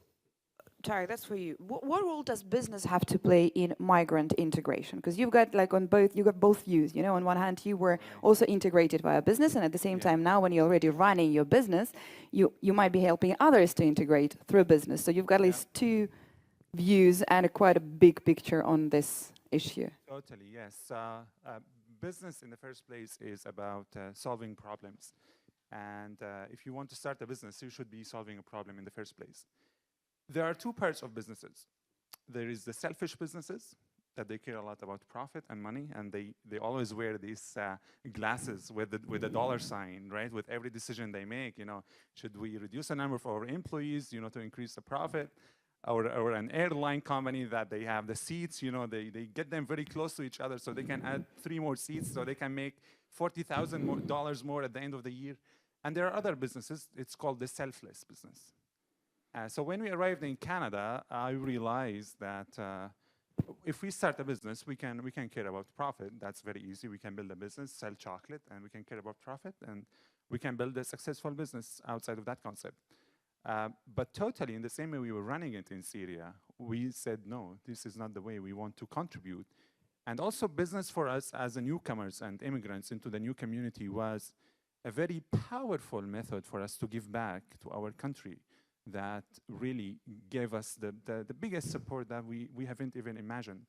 Tarek, that's for you. What role does business have to play in migrant integration? Because you've got like you got both views. You know, on one hand, you were also integrated via business, and at the same time, now when you're already running your business, you might be helping others to integrate through business. So you've got at least two views and quite a big picture on this issue. Totally, yes. Business in the first place is about solving problems. And if you want to start a business, you should be solving a problem in the first place. There are two parts of businesses. There is the selfish businesses, that they care a lot about profit and money, and they always wear these glasses with the dollar sign, right? With every decision they make, you know, should we reduce the number of our employees, you know, to increase the profit? Or an airline company that they have the seats, you know, they get them very close to each other so they can add 3 more seats so they can make $40,000 more at the end of the year. And there are other businesses, it's called the selfless business. So when we arrived in Canada, I realized that if we start a business, we can care about profit. That's very easy. We can build a business, sell chocolate, and we can care about profit, and we can build a successful business outside of that concept. But totally in the same way we were running it in Syria, we said, no, this is not the way we want to contribute. And also business for us as newcomers and immigrants into the new community was a very powerful method for us to give back to our country that really gave us the biggest support that we haven't even imagined.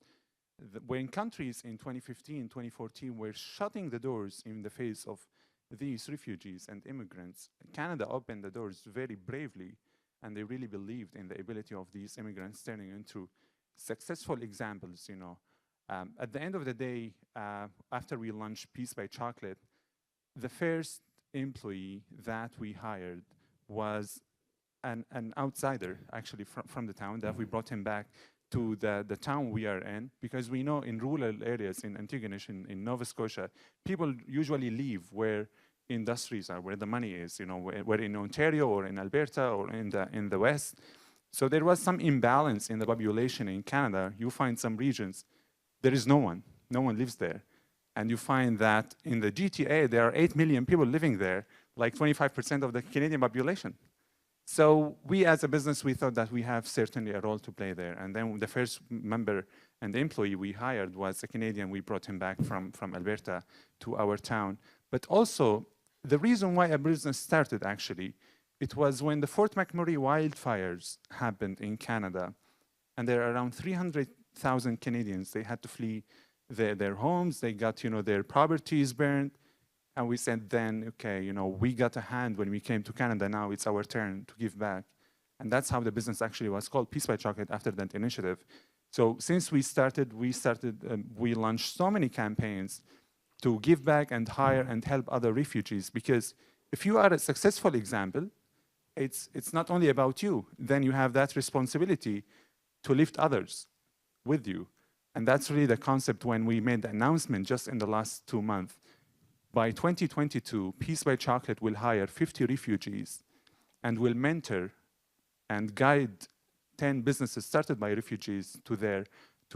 When countries in 2015, 2014 were shutting the doors in the face of these refugees and immigrants, Canada opened the doors very bravely, and they really believed in the ability of these immigrants turning into successful examples, you know. At the end of the day, after we launched Peace by Chocolate, the first employee that we hired was an outsider, actually, from the town, that we brought him back to the town we are in, because we know in rural areas, in Antigonish, in Nova Scotia, people usually leave where industries are, where the money is, you know, where in Ontario or in Alberta or in the West. So there was some imbalance in the population in Canada. You find some regions, there is no one lives there. And you find that in the GTA, there are 8 million people living there, like 25% of the Canadian population. So we as a business, we thought that we have certainly a role to play there. And then the first member and employee we hired was a Canadian. We brought him back from Alberta to our town. But also, the reason why a business started, actually, it was when the Fort McMurray wildfires happened in Canada. And there are around 300,000 Canadians. They had to flee their homes. They got, you know, their properties burned. And we said then, okay, you know, we got a hand when we came to Canada. Now it's our turn to give back. And that's how the business actually was called, Peace by Chocolate, after that initiative. So since we launched so many campaigns. to give back and hire and help other refugees. Because if you are a successful example, it's not only about you. Then you have that responsibility to lift others with you. And that's really the concept when we made the announcement just in the last 2 months. By 2022, Peace by Chocolate will hire 50 refugees and will mentor and guide 10 businesses started by refugees to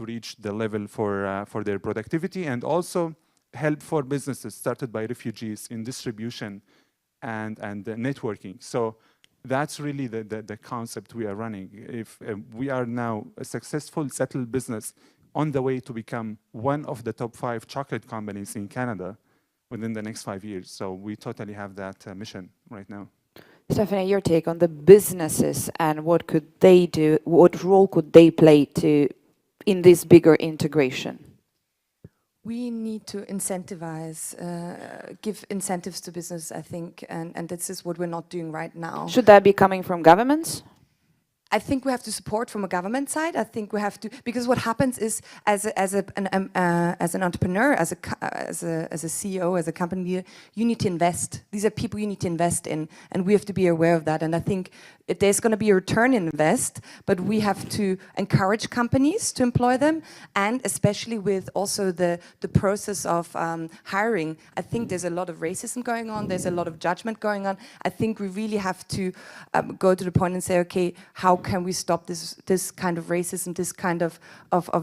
reach the level for their productivity, and also help for businesses started by refugees in distribution and networking. So that's really the concept we are running. If we are now a successful, settled business on the way to become one of the top 5 chocolate companies in Canada within the next 5 years. So we totally have that mission right now. Stephanie, your take on the businesses and what could they do, what role could they play in this bigger integration? We need to incentivize, give incentives to business, I think, and this is what we're not doing right now. Should that be coming from governments? I think we have to support from a government side. I think we have to, because what happens is, as an entrepreneur, as a CEO, as a company leader, you need to invest. These are people you need to invest in, and we have to be aware of that. And I think there's going to be a return in invest, but we have to encourage companies to employ them, and especially with also the process of hiring. I think there's a lot of racism going on. There's a lot of judgment going on. I think we really have to go to the point and say, okay, how can we stop this kind of racism, this kind of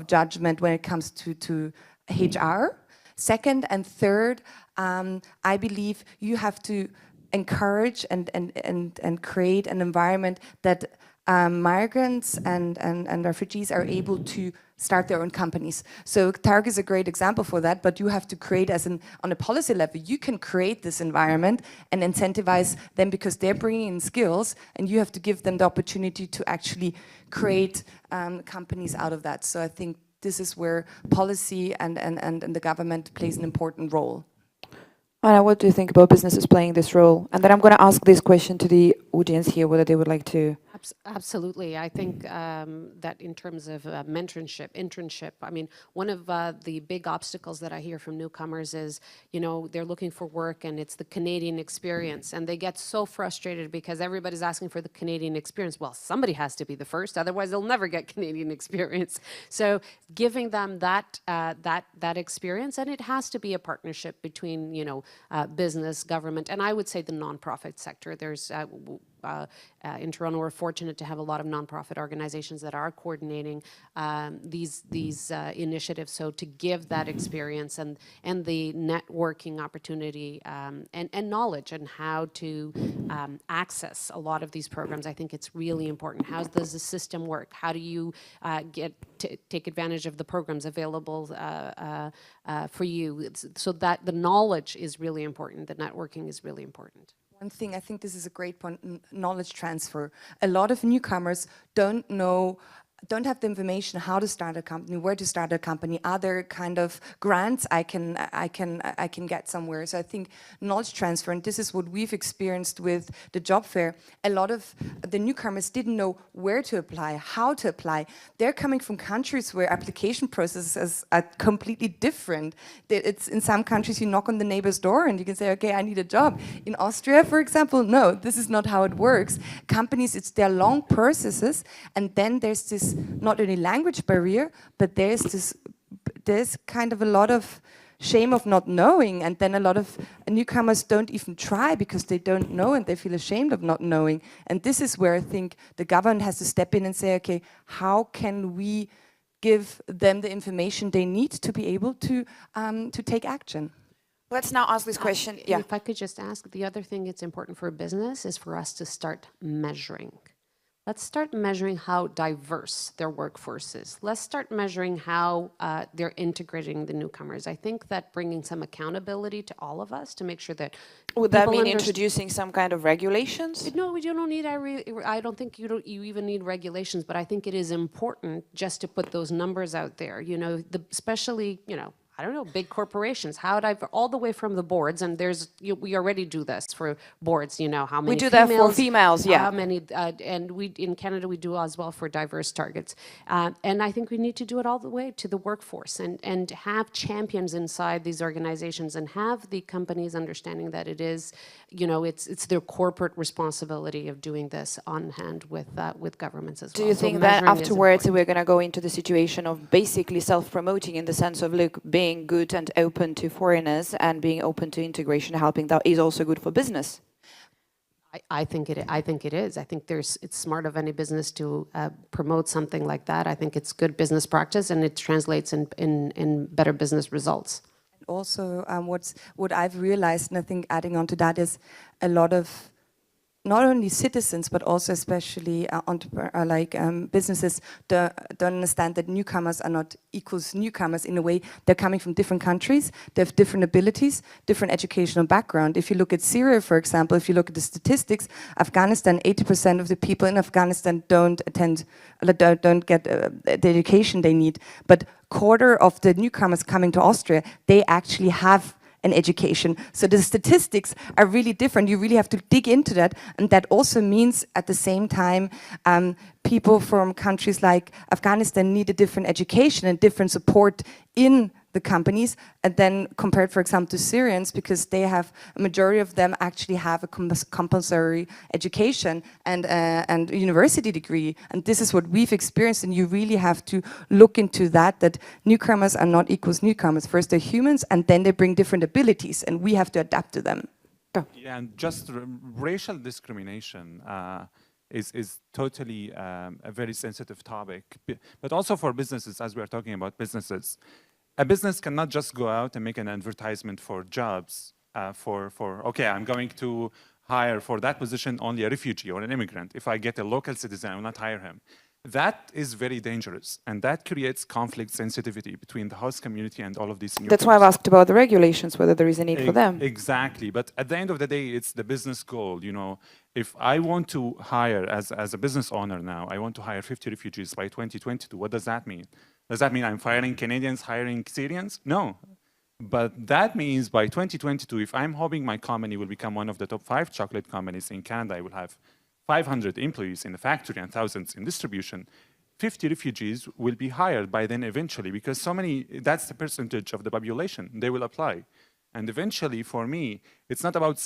judgment when it comes to HR? Second and third, I believe you have to encourage and create an environment that migrants and refugees are able to start their own companies. So Tarek is a great example for that, but you have to create on a policy level, you can create this environment and incentivize them because they're bringing in skills, and you have to give them the opportunity to actually create companies out of that. So I think this is where policy and the government plays an important role. Anna, what do you think about businesses playing this role? And then I'm going to ask this question to the audience here, whether they would like to. Absolutely. I think that in terms of mentorship, internship, I mean, one of the big obstacles that I hear from newcomers is, you know, they're looking for work and it's the Canadian experience. And they get so frustrated because everybody's asking for the Canadian experience. Well, somebody has to be the first, otherwise they'll never get Canadian experience. So giving them that experience, and it has to be a partnership between, you know, business, government, and I would say the nonprofit sector. There's in Toronto, we're fortunate to have a lot of nonprofit organizations that are coordinating these initiatives. So to give that experience and the networking opportunity and knowledge and how to access a lot of these programs, I think it's really important. How does the system work? How do you take advantage of the programs available for you? So that the knowledge is really important. The networking is really important. One thing, I think this is a great point, knowledge transfer. A lot of newcomers don't have the information how to start a company, where to start a company, other kind of grants I can get somewhere. So I think knowledge transfer, and this is what we've experienced with the job fair. A lot of the newcomers didn't know where to apply, how to apply. They're coming from countries where application processes are completely different. It's in some countries you knock on the neighbor's door and you can say, okay, I need a job. In Austria, for example, no, this is not how it works. Companies, they're long processes, and then there's this not only language barrier, but there's kind of a lot of shame of not knowing, and then a lot of newcomers don't even try because they don't know and they feel ashamed of not knowing. And this is where I think the government has to step in and say, okay, how can we give them the information they need to be able to take action? Let's now ask this question. Yeah. If I could just ask, the other thing that's important for a business is for us to start measuring. Let's start measuring how diverse their workforce is. Let's start measuring how they're integrating the newcomers. I think that bringing some accountability to all of us to make sure that would that mean introducing some kind of regulations? No, you don't need. I don't think you even need regulations. But I think it is important just to put those numbers out there. You know, especially, you know, I don't know, big corporations. How would I, all the way from the boards, and we already do this for boards, you know, how many we do that for females, yeah. How many, and in Canada, we do as well for diverse targets. And I think we need to do it all the way to the workforce and have champions inside these organizations and have the companies understanding that it is, you know, it's their corporate responsibility of doing this on hand with governments as well. Do you think that afterwards we're going to go into the situation of basically self-promoting in the sense of, look, being good and open to foreigners and being open to integration, helping, that is also good for business? I think it is. I think it's smart of any business to promote something like that. I think it's good business practice and it translates in better business results. Also, what I've realized, and I think adding on to that, is a lot of not only citizens, but also especially businesses don't understand that newcomers are not equals newcomers. In a way, they're coming from different countries, they have different abilities, different educational background. If you look at Syria, for example, if you look at the statistics, Afghanistan, 80% of the people in Afghanistan don't get the education they need. But quarter of the newcomers coming to Austria, they actually have an education. So the statistics are really different. You really have to dig into that. And that also means at the same time, people from countries like Afghanistan need a different education and different support in the companies, and then compared, for example, to Syrians, because they have, a majority of them actually have a compulsory education and university degree. And this is what we've experienced, and you really have to look into that newcomers are not equals newcomers. First they're humans, and then they bring different abilities, and we have to adapt to them. Yeah, and just racial discrimination is totally a very sensitive topic, but also for businesses, as we are talking about businesses. A business cannot just go out and make an advertisement for jobs okay, I'm going to hire for that position only a refugee or an immigrant. If I get a local citizen, I will not hire him. That is very dangerous, and that creates conflict sensitivity between the host community and all of these newcomers. That's why I've asked about the regulations, whether there is a need for them. Exactly, but at the end of the day, it's the business goal. You know, if I want to hire, as a business owner now, I want to hire 50 refugees by 2022, what does that mean? Does that mean I'm firing Canadians, hiring Syrians? No. But that means by 2022, if I'm hoping my company will become one of the top 5 chocolate companies in Canada, I will have 500 employees in the factory and thousands in distribution. 50 refugees will be hired by then eventually, because that's the percentage of the population. They will apply. And eventually, for me, it's not about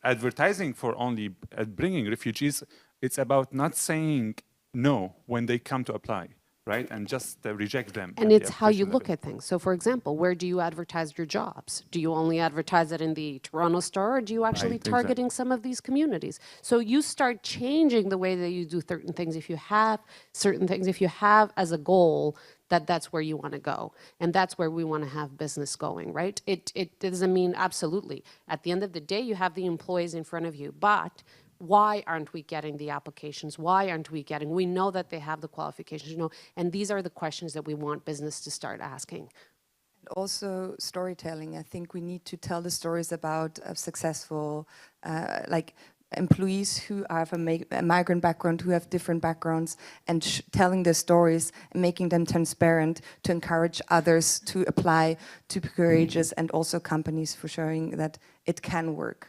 advertising for only bringing refugees. It's about not saying no when they come to apply. Right, and just reject them. And it's how you look at things. So, for example, where do you advertise your jobs? Do you only advertise it in the Toronto Star, or do you actually targeting some of these communities? So you start changing the way that you do certain things. If you have as a goal that's where you want to go, and that's where we want to have business going, right? It doesn't mean absolutely. At the end of the day, you have the employees in front of you, but why aren't we getting the applications? Why aren't we getting? We know that they have the qualifications, you know, and these are the questions that we want business to start asking. And also storytelling. I think we need to tell the stories about successful, employees who have a migrant background, who have different backgrounds, and telling their stories and making them transparent to encourage others to apply, to be courageous, and also companies for showing that it can work.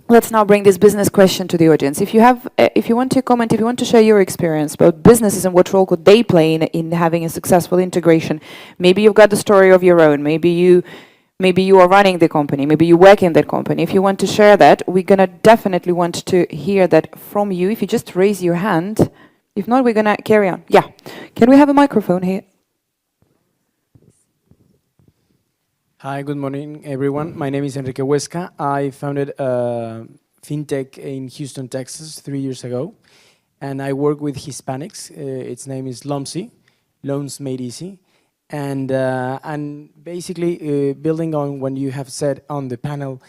Let's now bring this business question to the audience. If you want to comment, if you want to share your experience about businesses and what role could they play in having a successful integration, maybe you've got the story of your own, maybe you are running the company, maybe you work in that company. If you want to share that, we're gonna definitely want to hear that from you. If you just raise your hand, if not, we're gonna carry on. Yeah, can we have a microphone here? Hi, good morning, everyone. My name is Enrique Huesca. I founded a fintech in Houston, Texas 3 years ago, and I work with Hispanics. Its name is LOMSI, Loans Made Easy. And basically, building on what you have said on the panel,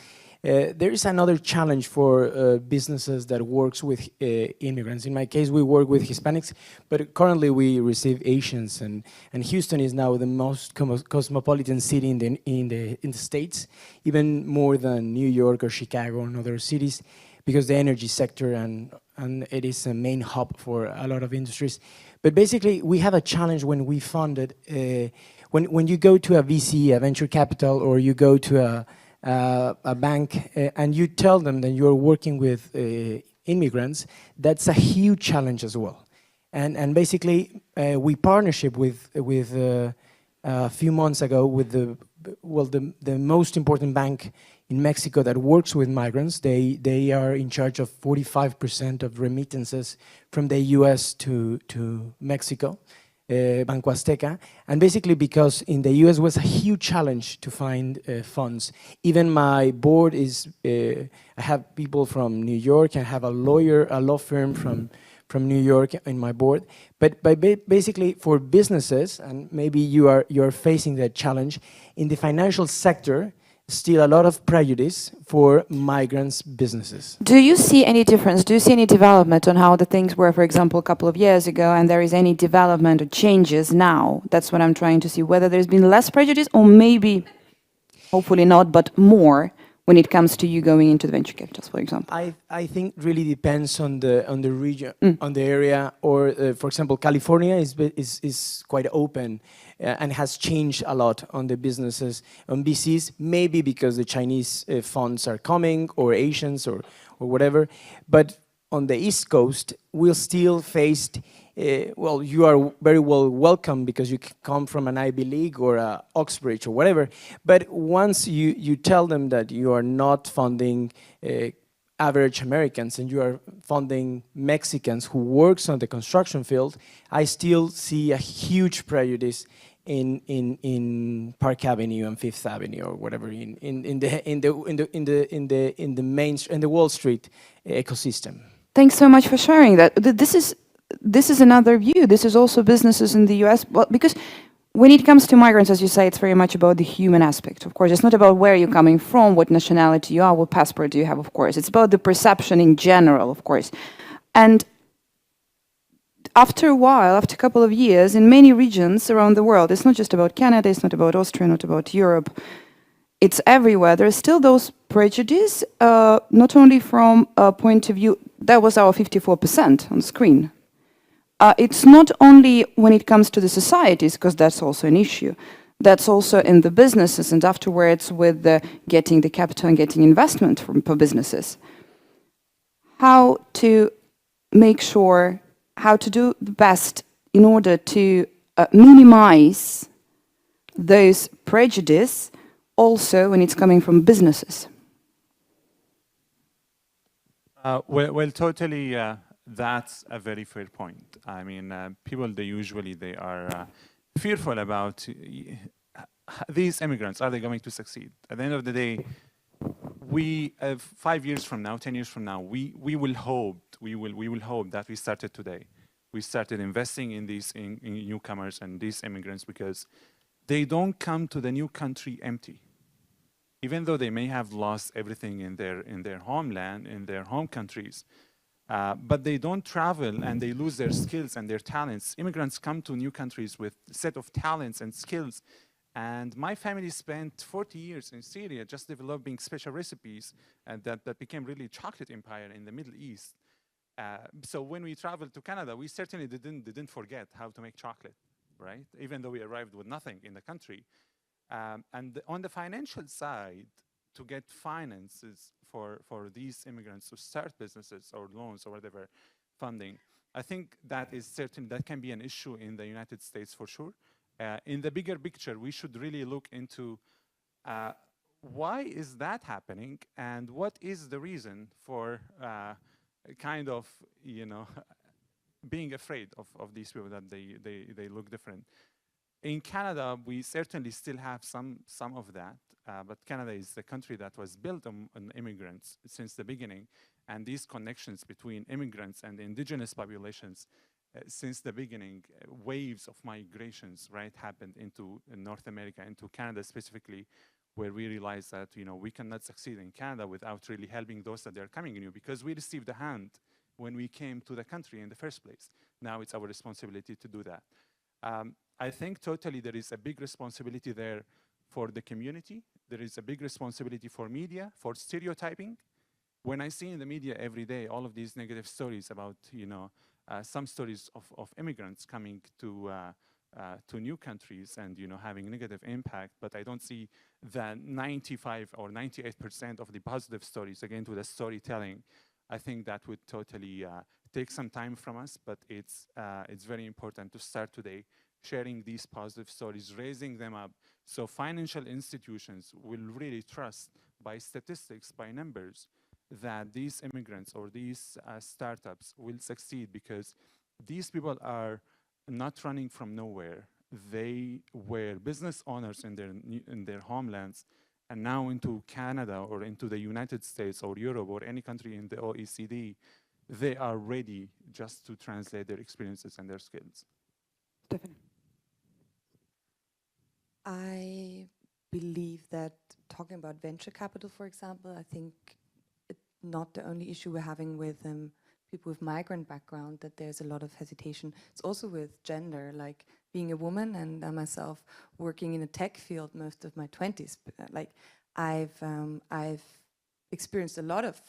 there is another challenge for businesses that works with immigrants. In my case, we work with Hispanics, but currently we receive Asians, and Houston is now the most cosmopolitan city in the States, even more than New York or Chicago and other cities, because the energy sector and it is a main hub for a lot of industries. But basically, we have a challenge when we funded. when you go to a VC, a venture capital, or you go to a bank and you tell them that you're working with immigrants, that's a huge challenge as well. And basically, we partnership with a few months ago with the most important bank in Mexico that works with migrants. They are in charge of 45% of remittances from the US to Mexico, Banco Azteca. And basically because in the US was a huge challenge to find funds. Even my board is, I have people from New York, I have a law firm from New York in my board. But basically for businesses, and maybe you're facing that challenge, in the financial sector, still a lot of prejudice for migrants' businesses. Do you see any difference? Do you see any development on how the things were, for example, a couple of years ago, and there is any development or changes now? That's what I'm trying to see, whether there's been less prejudice or maybe, hopefully not, but more when it comes to you going into the venture capitals, for example. I think really depends on the region, on the area, or for example, California is quite open and has changed a lot on the businesses, on VCs, maybe because the Chinese funds are coming, or Asians, or whatever. But on the East Coast, we'll still face, well, you are very well welcome because you come from an Ivy League or Oxbridge or whatever. But once you tell them that you are not funding average Americans and you are funding Mexicans who works on the construction field, I still see a huge prejudice in Park Avenue and Fifth Avenue or whatever in the Wall Street ecosystem. Thanks so much for sharing that. This is another view. This is also businesses in the US. Well, because when it comes to migrants, as you say, it's very much about the human aspect. Of course, it's not about where you're coming from, what nationality you are, what passport do you have, of course. It's about the perception in general, of course. And after a while, after a couple of years, in many regions around the world, it's not just about Canada, it's not about Austria, not about Europe, it's everywhere. There's still those prejudice, not only from a point of view, that was our 54% on screen. It's not only when it comes to the societies, because that's also an issue. That's also in the businesses and afterwards with getting the capital and getting investment for businesses. How to make sure, how to do the best in order to minimize those prejudice also when it's coming from businesses. Well, totally, that's a very fair point. I mean, people, they are fearful about these immigrants. Are they going to succeed? At the end of the day, we 5 years from now, 10 years from now, we will hope that we started today. We started investing in these in newcomers and these immigrants because they don't come to the new country empty. Even though they may have lost everything in their homeland, in their home countries, but they don't travel and they lose their skills and their talents. Immigrants come to new countries with a set of talents and skills. And my family spent 40 years in Syria just developing special recipes, and that became really chocolate empire in the Middle East. So when we traveled to Canada, we certainly didn't forget how to make chocolate, right? Even though we arrived with nothing in the country. And on the financial side, to get finances for these immigrants to start businesses or loans or whatever funding, I think that can be an issue in the United States for sure. In the bigger picture, we should really look into why is that happening and what is the reason for kind of, being afraid of these people that they look different. In Canada, we certainly still have some of that, but Canada is the country that was built on immigrants since the beginning, and these connections between immigrants and indigenous populations since the beginning, waves of migrations, right, happened into North America, into Canada specifically, where we realized that, we cannot succeed in Canada without really helping those that are coming new, because we received a hand when we came to the country in the first place. Now it's our responsibility to do that. I think totally there is a big responsibility there for the community. There is a big responsibility for media, for stereotyping. When I see in the media every day all of these negative stories about, some stories of immigrants coming to to new countries and having negative impact, but I don't see that 95 or 98% of the positive stories, again, to the storytelling. I think that would totally take some time from us, but it's very important to start today sharing these positive stories, raising them up, so financial institutions will really trust by statistics, by numbers, that these immigrants or these startups will succeed, because these people are not running from nowhere. They were business owners in their homelands, and now into Canada or into the United States or Europe or any country in the OECD, they are ready just to translate their experiences and their skills. Stephanie. I believe that talking about venture capital, for example, I think it's not the only issue we're having with people with migrant background, that there's a lot of hesitation. It's also with gender, like being a woman and myself working in a tech field most of my 20s. Like I've experienced a lot of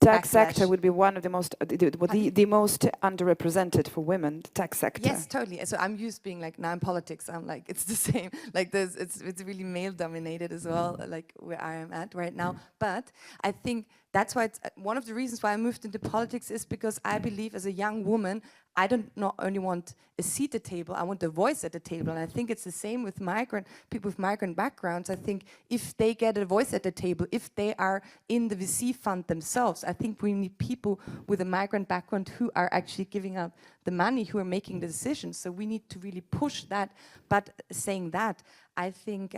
tech backlash. sector would be one of the most the most underrepresented for women. The tech sector. Yes, totally. So I'm used being like, now in politics, I'm like, it's the same. Like it's really male dominated as well, like where I am at right now. But I think that's why it's one of the reasons why I moved into politics, is because I believe as a young woman, I don't not only want a seat at the table, I want a voice at the table. And I think it's the same with people with migrant backgrounds. I think if they get a voice at the table, if they are in the VC fund themselves, I think we need people with a migrant background who are actually giving out the money, who are making the decisions. So we need to really push that. But saying that, I think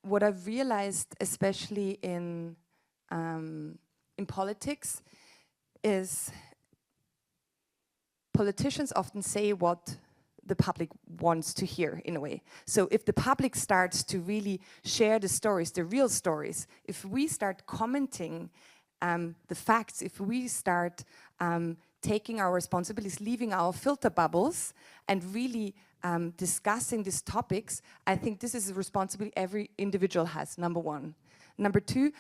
what I've realized, especially in politics, is politicians often say what the public wants to hear, in a way. So if the public starts to really share the stories, the real stories, if we start commenting the facts, if we start taking our responsibilities, leaving our filter bubbles, and really discussing these topics, I think this is a responsibility every individual has, number one. Number two,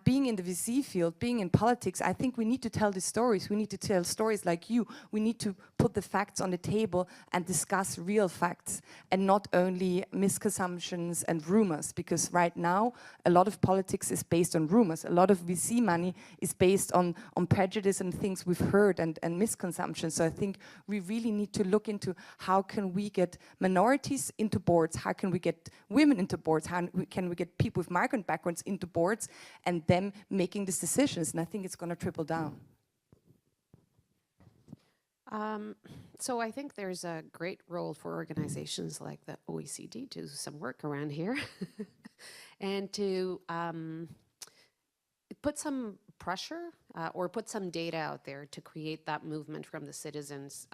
being in the VC field, being in politics, I think we need to tell the stories. We need to tell stories like you. We need to put the facts on the table and discuss real facts, and not only misconceptions and rumors, because right now a lot of politics is based on rumors. A lot of VC money is based on prejudice and things we've heard and misconceptions. So I think we really need to look into how can we get minorities into boards, how can we get women into boards, how can we get people with migrant backgrounds into boards, and them making these decisions. And I think it's going to trickle down. So I think there's a great role for organizations like the OECD to do some work around here and to put some pressure or put some data out there to create that movement from the citizens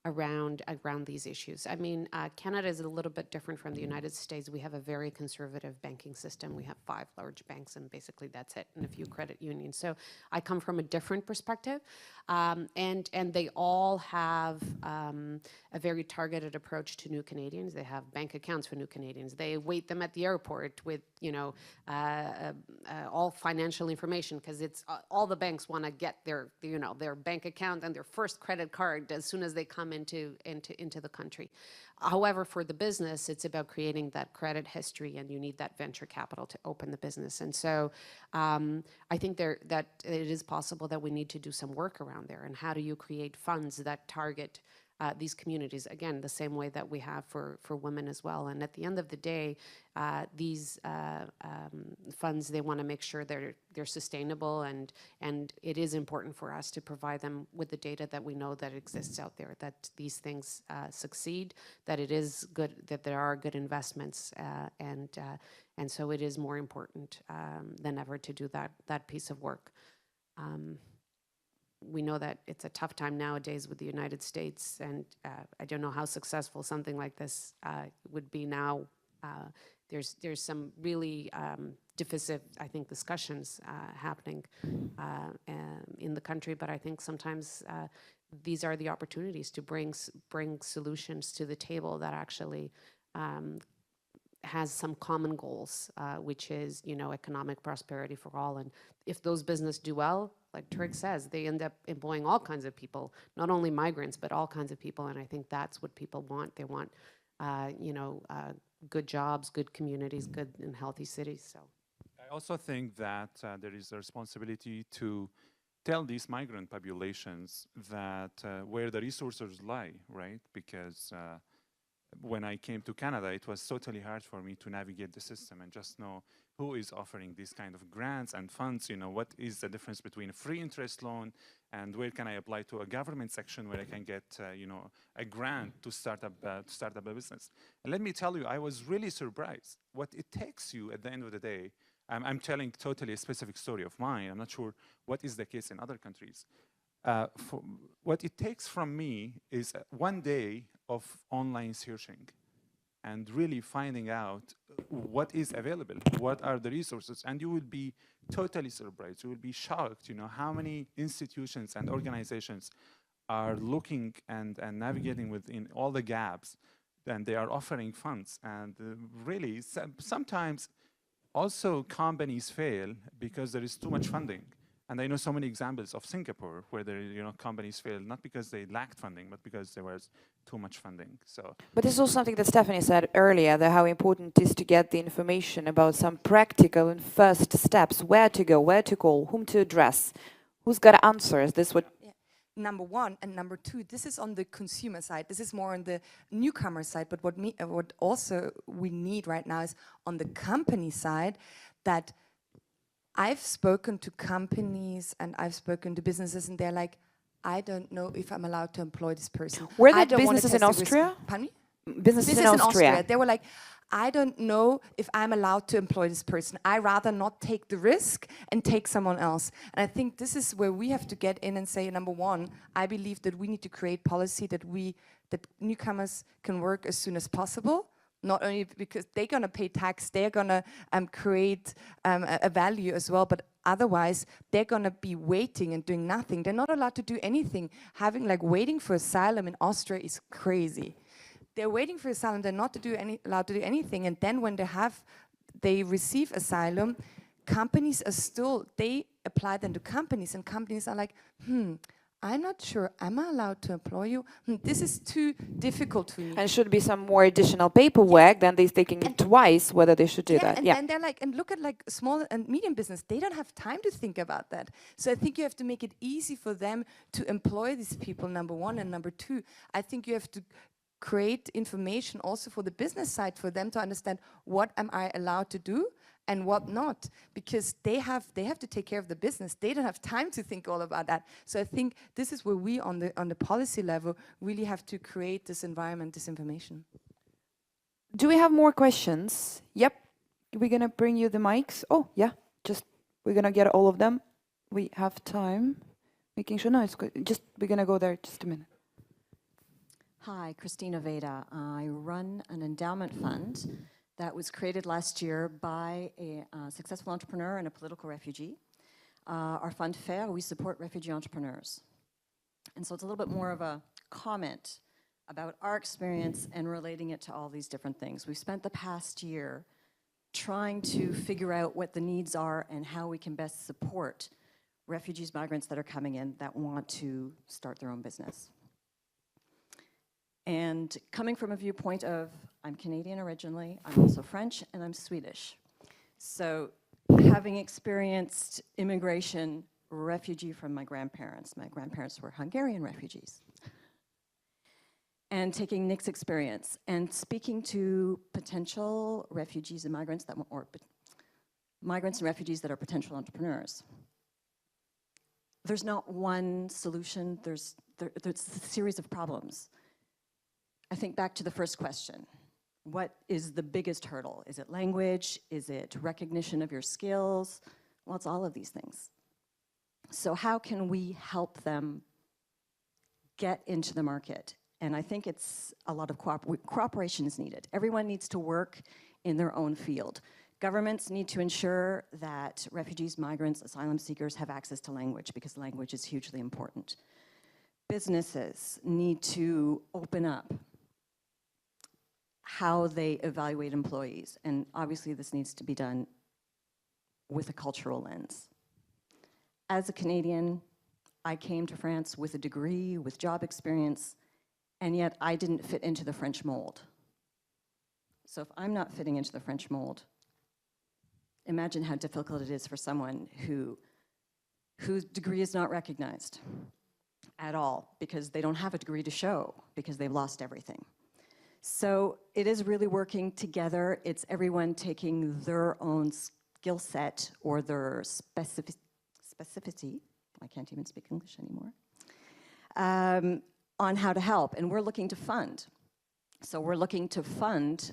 around these issues. I mean, Canada is a little bit different from the United States. We have a very conservative banking system. We have 5 large banks, and basically that's it, and a few credit unions. So I come from a different perspective, and they all have a very targeted approach to new Canadians. They have bank accounts for new Canadians. They wait them at the airport with, all financial information, because it's all the banks want to get their bank account and their first credit card as soon as they come into the country. However, for the business, it's about creating that credit history, and you need that venture capital to open the business. And so I think that it is possible that we need to do some work around there. And how do you create funds that target these communities, again, the same way that we have for women as well. And at the end of the day, these funds, they want to make sure they're sustainable, and it is important for us to provide them with the data that we know that exists out there, that these things succeed, that it is good, that there are good investments, and so it is more important than ever to do that piece of work. We know that it's a tough time nowadays with the United States, and I don't know how successful something like this would be now. There's some really divisive, I think, discussions happening in the country, but I think sometimes these are the opportunities to bring solutions to the table that actually has some common goals, which is, you know, economic prosperity for all. And if those businesses do well, like Trig says, they end up employing all kinds of people, not only migrants, but all kinds of people. And I think that's what people want. They want, you know, good jobs, good communities, good and healthy cities. So I also think that there is a responsibility to tell these migrant populations that where the resources lie, right? Because when I came to Canada, it was totally hard for me to navigate the system and just know who is offering these kind of grants and funds. You know, what is the difference between a free interest loan and where can I apply to a government section where I can get, you know, a grant to start up a business. And let me tell you, I was really surprised what it takes you at the end of the day. I'm telling totally a specific story of mine. I'm not sure what is the case in other countries. What it takes from me is 1 day of online searching and really finding out what is available, what are the resources, and you will be totally surprised. You will be shocked, you know, how many institutions and organizations are looking and navigating within all the gaps, and they are offering funds. And really, sometimes also companies fail because there is too much funding. And I know so many examples of Singapore where there, you know, companies failed not because they lacked funding, but because there was too much funding. So, but this is also something that Stephanie said earlier, that how important it is to get the information about some practical and first steps, where to go, where to call, whom to address, who's got answers. This what. Number one, and number two, this is on the consumer side. This is more on the newcomer side. But what also we need right now is on the company side, that I've spoken to companies and I've spoken to businesses, and they're like, I don't know if I'm allowed to employ this person. Were there businesses in Austria? Pardon me? Businesses in Austria. They were like, I don't know if I'm allowed to employ this person. I rather not take the risk and take someone else. And I think this is where we have to get in and say, number one, I believe that we need to create policy that newcomers can work as soon as possible. Not only because they're going to pay tax, they're going to create a value as well, but otherwise they're going to be waiting and doing nothing. They're not allowed to do anything. Waiting for asylum in Austria is crazy. They're waiting for asylum, they're not allowed to do anything, and then when they receive asylum, companies are still, they apply them to companies, and companies are like, I'm not sure, am I allowed to employ you? This is too difficult for me. And should be some more additional paperwork, then they're thinking twice whether they should do that. And they're like, and look at like small and medium business, they don't have time to think about that. So I think you have to make it easy for them to employ these people, number one, and number two, I think you have to create information also for the business side for them to understand what am I allowed to do and what not, because they have to take care of the business. They don't have time to think all about that. So I think this is where we on the policy level really have to create this environment, this information. Do we have more questions? Yep. We're gonna bring you the mics. Oh yeah, we're gonna get all of them. We have time. Making sure, no, it's good. We're gonna go there just a minute. Hi, Christina Veda. I run an endowment fund that was created last year by a successful entrepreneur and a political refugee. Our fund FAIR, we support refugee entrepreneurs. And so it's a little bit more of a comment about our experience and relating it to all these different things. We've spent the past year trying to figure out what the needs are and how we can best support refugees, migrants that are coming in that want to start their own business. And coming from a viewpoint of, I'm Canadian originally, I'm also French, and I'm Swedish. So having experienced immigration, refugee from my grandparents were Hungarian refugees. And taking Nick's experience and speaking to potential refugees and migrants migrants and refugees that are potential entrepreneurs. There's not one solution, there's a series of problems. I think back to the first question. What is the biggest hurdle? Is it language? Is it recognition of your skills? Well, it's all of these things. So how can we help them get into the market? And I think it's a lot of cooperation is needed. Everyone needs to work in their own field. Governments need to ensure that refugees, migrants, asylum seekers have access to language, because language is hugely important. Businesses need to open up. how they evaluate employees. And obviously this needs to be done with a cultural lens. As a Canadian, I came to France with a degree, with job experience, and yet I didn't fit into the French mold. So if I'm not fitting into the French mold, imagine how difficult it is for someone whose degree is not recognized at all, because they don't have a degree to show, because they've lost everything. So it is really working together. It's everyone taking their own skill set or their specificity, I can't even speak English anymore, on how to help. And we're looking to fund. So we're looking to fund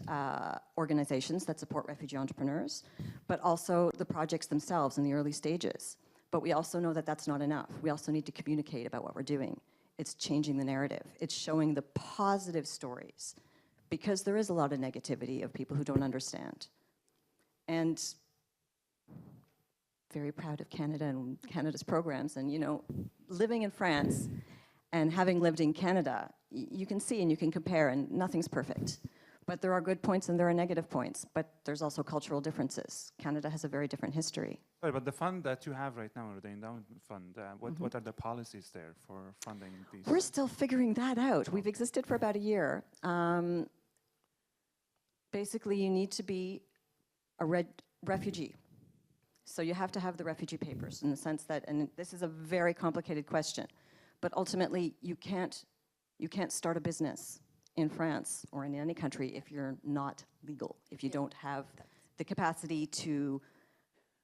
organizations that support refugee entrepreneurs, but also the projects themselves in the early stages. But we also know that that's not enough. We also need to communicate about what we're doing. It's changing the narrative. It's showing the positive stories, because there is a lot of negativity of people who don't understand. And very proud of Canada and Canada's programs. And you know, living in France and having lived in Canada, you can see and you can compare, and nothing's perfect. But there are good points and there are negative points, but there's also cultural differences. Canada has a very different history. Sorry, but the fund that you have right now, or the endowment fund, what are the policies there for funding these? We're still figuring that out. We've existed for about a year. Basically, you need to be a refugee. So you have to have the refugee papers, in the sense that, and this is a very complicated question, but ultimately you can't start a business in France or in any country if you're not legal, if you don't have the capacity to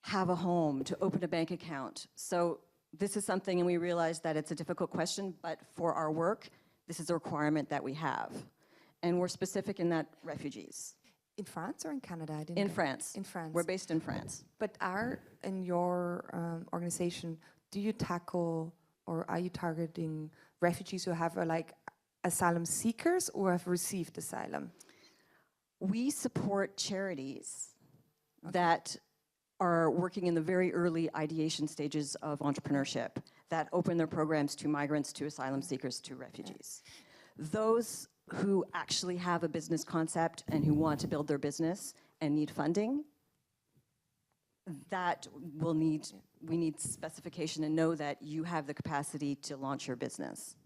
have a home, to open a bank account. So this is something, and we realize that it's a difficult question, but for our work, this is a requirement that we have. And we're specific in that refugees. In France or in Canada? I didn't In know. France. In France. We're based in France. But in your organization, do you tackle, or are you targeting refugees who have like asylum seekers or have received asylum? We support charities that are working in the very early ideation stages of entrepreneurship, that open their programs to migrants, to asylum seekers, to refugees. Those who actually have a business concept and who want to build their business and need funding, that we need specification and know that you have the capacity to launch your business.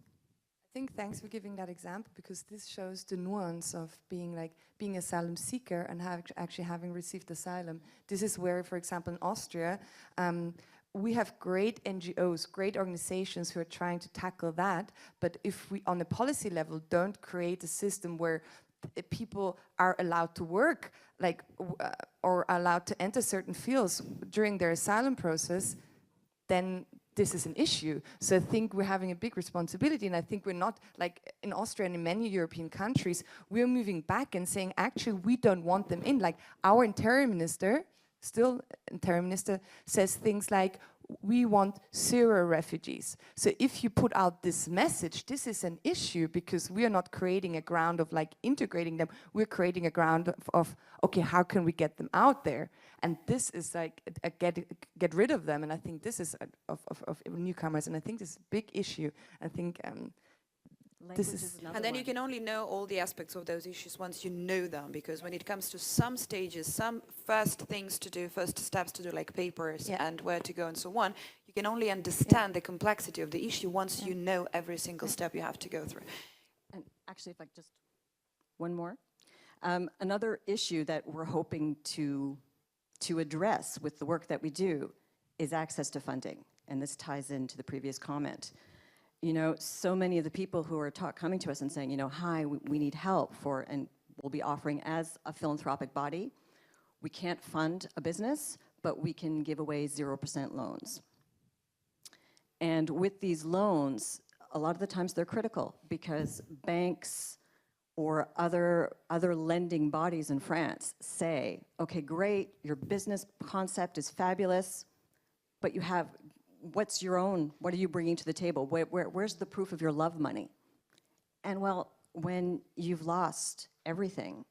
I think thanks for giving that example, because this shows the nuance of being asylum seeker and actually having received asylum. This is where, for example, in Austria, we have great NGOs, great organizations who are trying to tackle that, but if we, on a policy level, don't create a system where people are allowed to work, or allowed to enter certain fields during their asylum process, then this is an issue. So I think we're having a big responsibility, and I think we're not, like in Austria and in many European countries, we're moving back and saying, actually, we don't want them in. Like our interim minister, still interim minister, says things like, we want 0 refugees. So if you put out this message, this is an issue, because we are not creating a ground of like integrating them, we're creating a ground of okay, how can we get them out there? And this is like a get rid of them, and I think this is of newcomers, and I think this is a big issue. I think this is and then you can only know all the aspects of those issues once you know them, because when it comes to some stages, some first things to do, first steps to do, like papers and where to go and so on, you can only understand the complexity of the issue once you know every single step you have to go through. And actually, if I just, one more. Another issue that we're hoping to address with the work that we do is access to funding. And this ties into the previous comment. You know, so many of the people who are coming to us and saying, you know, hi, we need help for, and we'll be offering as a philanthropic body, we can't fund a business, but we can give away 0% loans. And with these loans, a lot of the times they're critical, because banks or other lending bodies in France say, okay, great, your business concept is fabulous, but you have, what's your own, what are you bringing to the table? Where's the proof of your love money? And well, when you've lost everything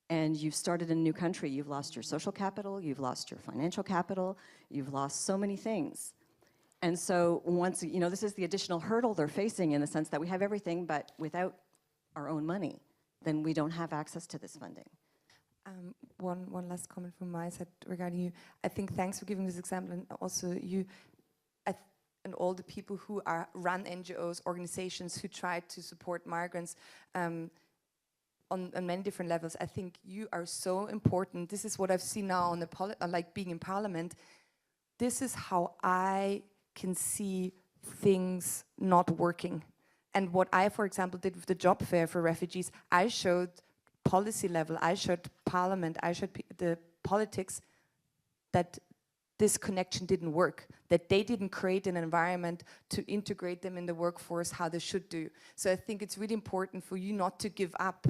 and you've started in a new country, you've lost your social capital, you've lost your financial capital, you've lost so many things. And so once, you know, this is the additional hurdle they're facing, in the sense that we have everything, but without our own money. then we don't have access to this funding. One last comment from my side regarding you. I think thanks for giving this example, and also you and all the people who run NGOs, organizations who try to support migrants on many different levels. I think you are so important. This is what I've seen now on like being in Parliament. This is how I can see things not working. And what I, for example, did with the job fair for refugees, I showed policy level, I showed Parliament, I showed the politics that this connection didn't work, that they didn't create an environment to integrate them in the workforce how they should do. So I think it's really important for you not to give up,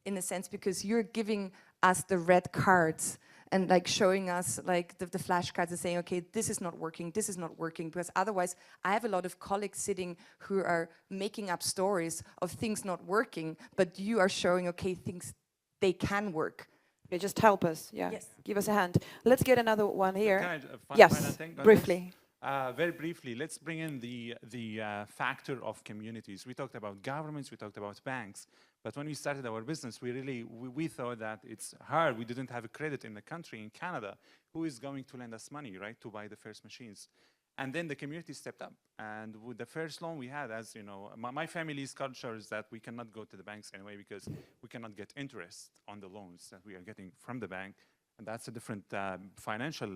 in a sense, because you're giving us the red cards and like showing us like the flashcards and saying, okay, this is not working, because otherwise I have a lot of colleagues sitting who are making up stories of things not working, but you are showing, okay, things, they can work. Okay, just help us, yeah. Yes. Give us a hand. Let's get another one here. Can I yes, final thing on briefly. this? Very briefly, let's bring in the factor of communities. We talked about governments, we talked about banks, but when we started our business, we thought that it's hard. We didn't have a credit in the country, in Canada. Who is going to lend us money, right, to buy the first machines? And then the community stepped up. And with the first loan we had, as you know, my family's culture is that we cannot go to the banks anyway because we cannot get interest on the loans that we are getting from the bank. And that's a different financial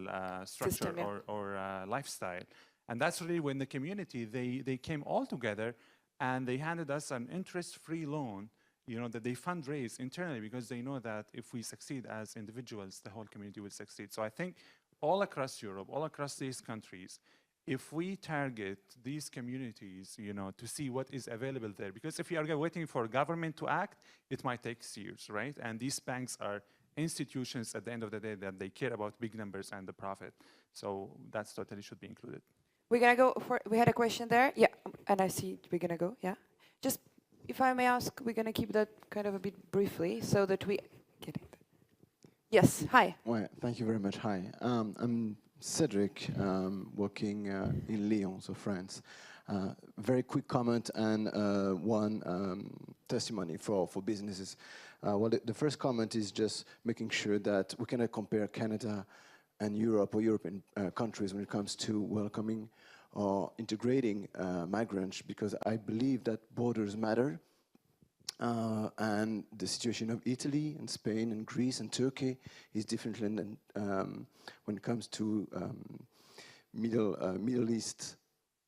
structure System, yeah. or lifestyle. And that's really when the community, they came all together and they handed us an interest-free loan, you know, that they fundraise internally because they know that if we succeed as individuals, the whole community will succeed. So I think all across Europe, all across these countries, if we target these communities, you know, to see what is available there, because if you are waiting for government to act, it might take years, right? And these banks are institutions at the end of the day that they care about big numbers and the profit. So that's totally should be included. We're gonna go for, we had a question there. Yeah, and I see we're gonna go, yeah. Just, if I may ask, we're gonna keep that kind of a bit briefly so that we get it. Yes, hi. Well, thank you very much, hi. I'm Cedric, working in Lyon, so France. Very quick comment and one testimony for businesses. Well, the first comment is just making sure that we cannot compare Canada and Europe or European countries when it comes to welcoming or integrating migrants, because I believe that borders matter. And the situation of Italy and Spain and Greece and Turkey is different than when it comes to Middle East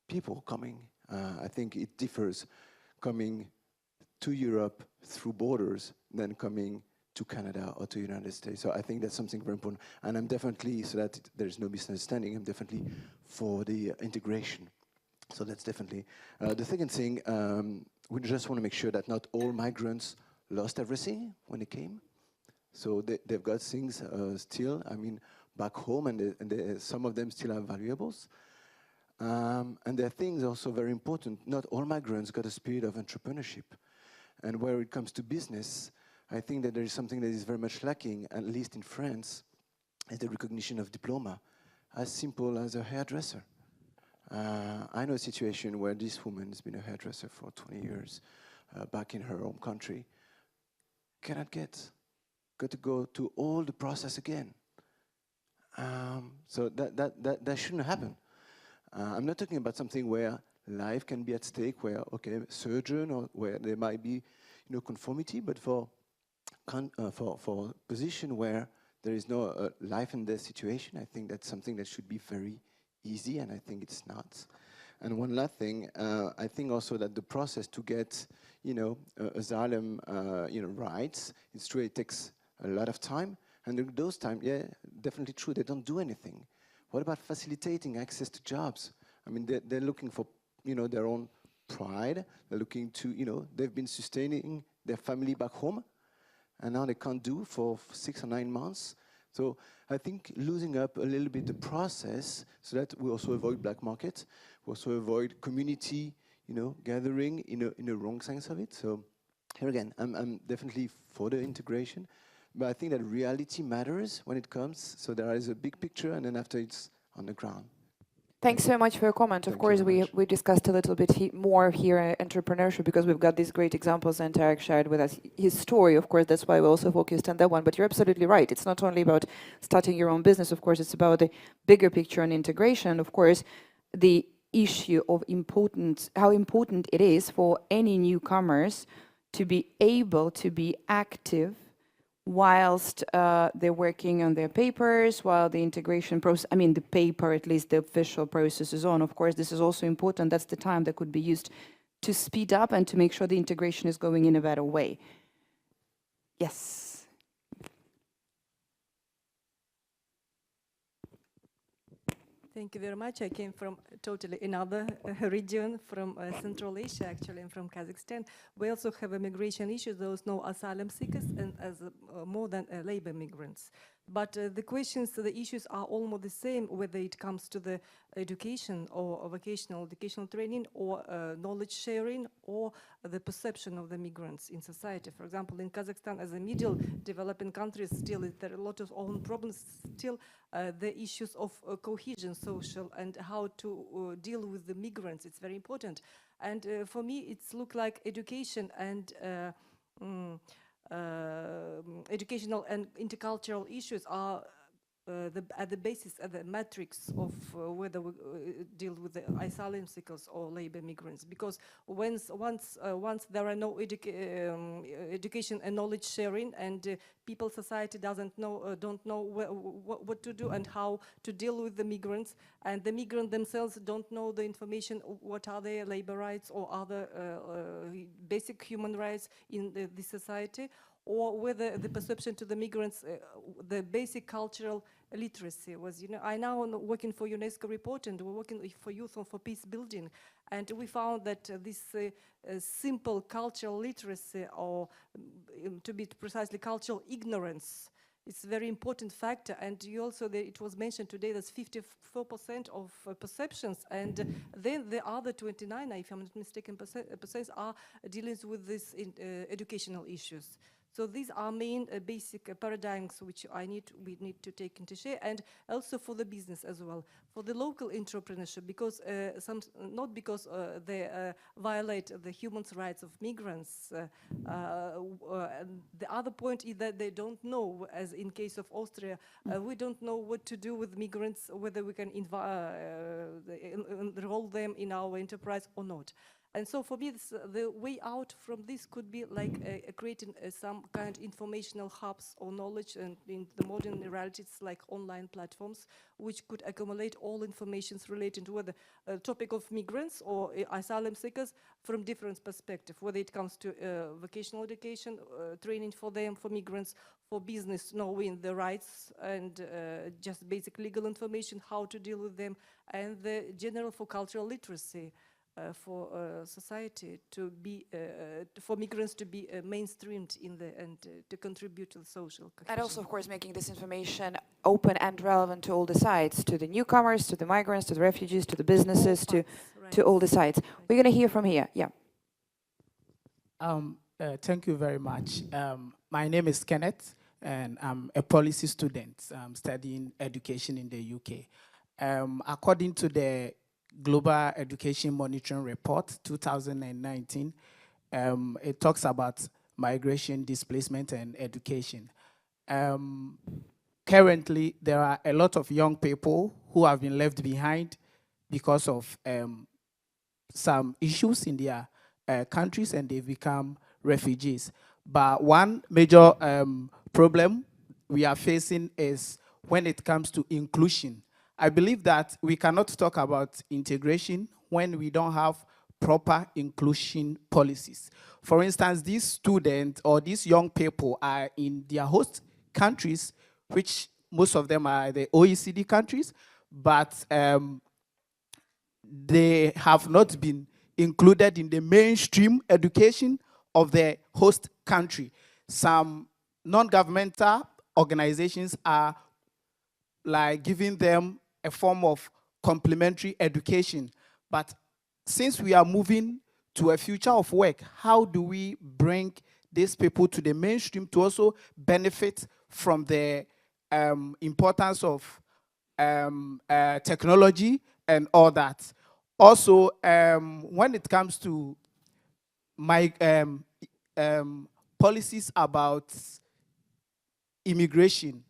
people coming. I think it differs coming to Europe through borders than coming to Canada or to the United States. So I think that's something very important. And I'm definitely, so that there's no misunderstanding, I'm definitely for the integration. So that's definitely. The second thing, we just want to make sure that not all migrants lost everything when they came. So they've got things still, I mean, back home, and some of them still have valuables. And there are things also very important. Not all migrants got a spirit of entrepreneurship. And where it comes to business, I think that there is something that is very much lacking, at least in France, is the recognition of diploma, as simple as a hairdresser. I know a situation where this woman has been a hairdresser for 20 years, back in her home country, got to go to all the process again. So that shouldn't happen. I'm not talking about something where life can be at stake, where, okay, surgeon, or where there might be, conformity, but for position where there is no life and death situation, I think that's something that should be very easy, and I think it's not. And one last thing, I think also that the process to get, asylum, rights, it's true it takes a lot of time, and those time, yeah, definitely true, they don't do anything. What about facilitating access to jobs? I mean, they're looking for, their own pride. They're looking to, they've been sustaining their family back home, and now they can't do for 6 or 9 months. So I think losing up a little bit the process, so that we also avoid black market, we also avoid community, gathering in a wrong sense of it. So here again, I'm definitely for the integration, but I think that reality matters when it comes. So there is a big picture, and then after it's on the ground. Thanks so much for your comment. Of course, we discussed a little bit more here entrepreneurship because we've got these great examples, and Tarek shared with us his story. Of course, that's why we also focused on that one. But you're absolutely right. It's not only about starting your own business. Of course, it's about the bigger picture and integration. Of course, the issue of how important it is for any newcomers to be able to be active whilst they're working on their papers, while the integration process, I mean the paper, at least the official process is on. Of course, this is also important. That's the time that could be used to speed up and to make sure the integration is going in a better way. Yes. Thank you very much. I came from totally another region, from Central Asia, actually. I'm from Kazakhstan. We also have immigration issues. There is no asylum seekers and as more than labor migrants. But the questions, the issues are almost the same, whether it comes to the education or vocational educational training or knowledge sharing or the perception of the migrants in society. For example, in Kazakhstan, as a middle developing country, still there are a lot of own problems, still the issues of cohesion social and how to deal with the migrants, it's very important. And for me, it's look like education and educational and intercultural issues are at the basis, at the matrix of whether we deal with the asylum seekers or labor migrants. Because once there are no education and knowledge sharing, and people, society don't know what to do and how to deal with the migrants, and the migrants themselves don't know the information, what are their labor rights or other basic human rights in the society, or whether the perception to the migrants, the basic cultural literacy was, I now am working for UNESCO report and we're working for youth and for peace building. And we found that this simple cultural literacy, or to be precisely cultural ignorance, it's a very important factor. And you also, it was mentioned today, that's 54% of perceptions, and then the other 29, if I'm not mistaken, percent are dealing with these educational issues. So these are main basic paradigms which we need to take into share, and also for the business as well, for the local entrepreneurship, because not because they violate the human rights of migrants. The other point is that they don't know, as in case of Austria, we don't know what to do with migrants, whether we can enroll them in our enterprise or not. And so for me, the way out from this could be like creating some kind of informational hubs or knowledge, and in the modern reality, it's like online platforms, which could accumulate all informations related to whether topic of migrants or asylum seekers from different perspectives, whether it comes to vocational education, training for them, for migrants, for business, knowing the rights and just basic legal information, how to deal with them, and the general for cultural literacy. For society to be, for migrants to be mainstreamed in and to contribute to the social cohesion. And also, of course, making this information open and relevant to all the sides, to the newcomers, to the migrants, to the refugees, to the businesses, to all the sides. We're going to hear from here. Yeah. Thank you very much. My name is Kenneth, and I'm a policy student. I'm studying education in the UK. According to the Global Education Monitoring Report 2019, it talks about migration, displacement, and education. Currently, there are a lot of young people who have been left behind because of some issues in their countries, and they've become refugees. But one major problem we are facing is when it comes to inclusion. I believe that we cannot talk about integration when we don't have proper inclusion policies. For instance, these students or these young people are in their host countries, which most of them are the OECD countries, but they have not been included in the mainstream education of the host country. Some non-governmental organizations are like giving them a form of complementary education. But since we are moving to a future of work, how do we bring these people to the mainstream to also benefit from the importance of technology and all that. Also, when it comes to my policies about immigration,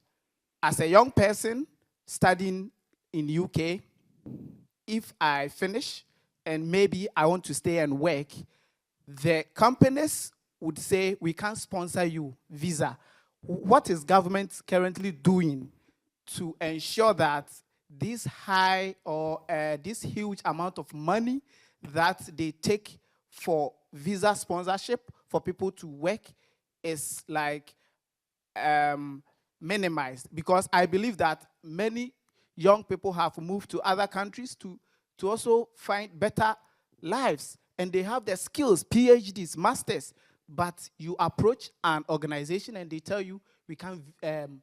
as a young person studying in UK, if I finish and maybe I want to stay and work, the companies would say, we can't sponsor you visa. What is government currently doing to ensure that this high or this huge amount of money that they take for visa sponsorship for people to work is like minimized? Because I believe that many young people have moved to other countries to also find better lives, and they have the skills, PhDs, masters, but you approach an organization and they tell you, we can't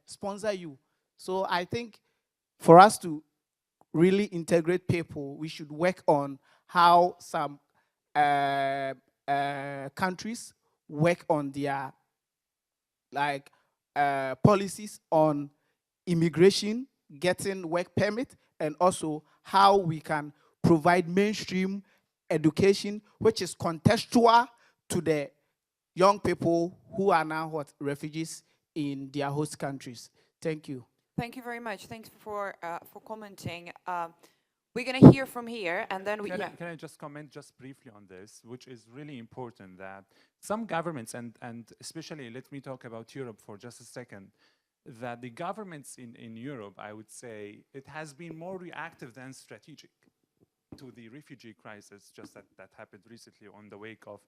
sponsor you. So I think for us to really integrate people, we should work on how some countries work on their policies on immigration, getting work permit, and also how we can provide mainstream education, which is contextual to the young people who are now refugees in their host countries. Thank you. Thank you very much. Thanks for commenting. We're going to hear from here, and then we... Can I just comment just briefly on this, which is really important, that some governments, and especially let me talk about Europe for just a second, that the governments in Europe, I would say, it has been more reactive than strategic to the refugee crisis, just that happened recently on the wake of,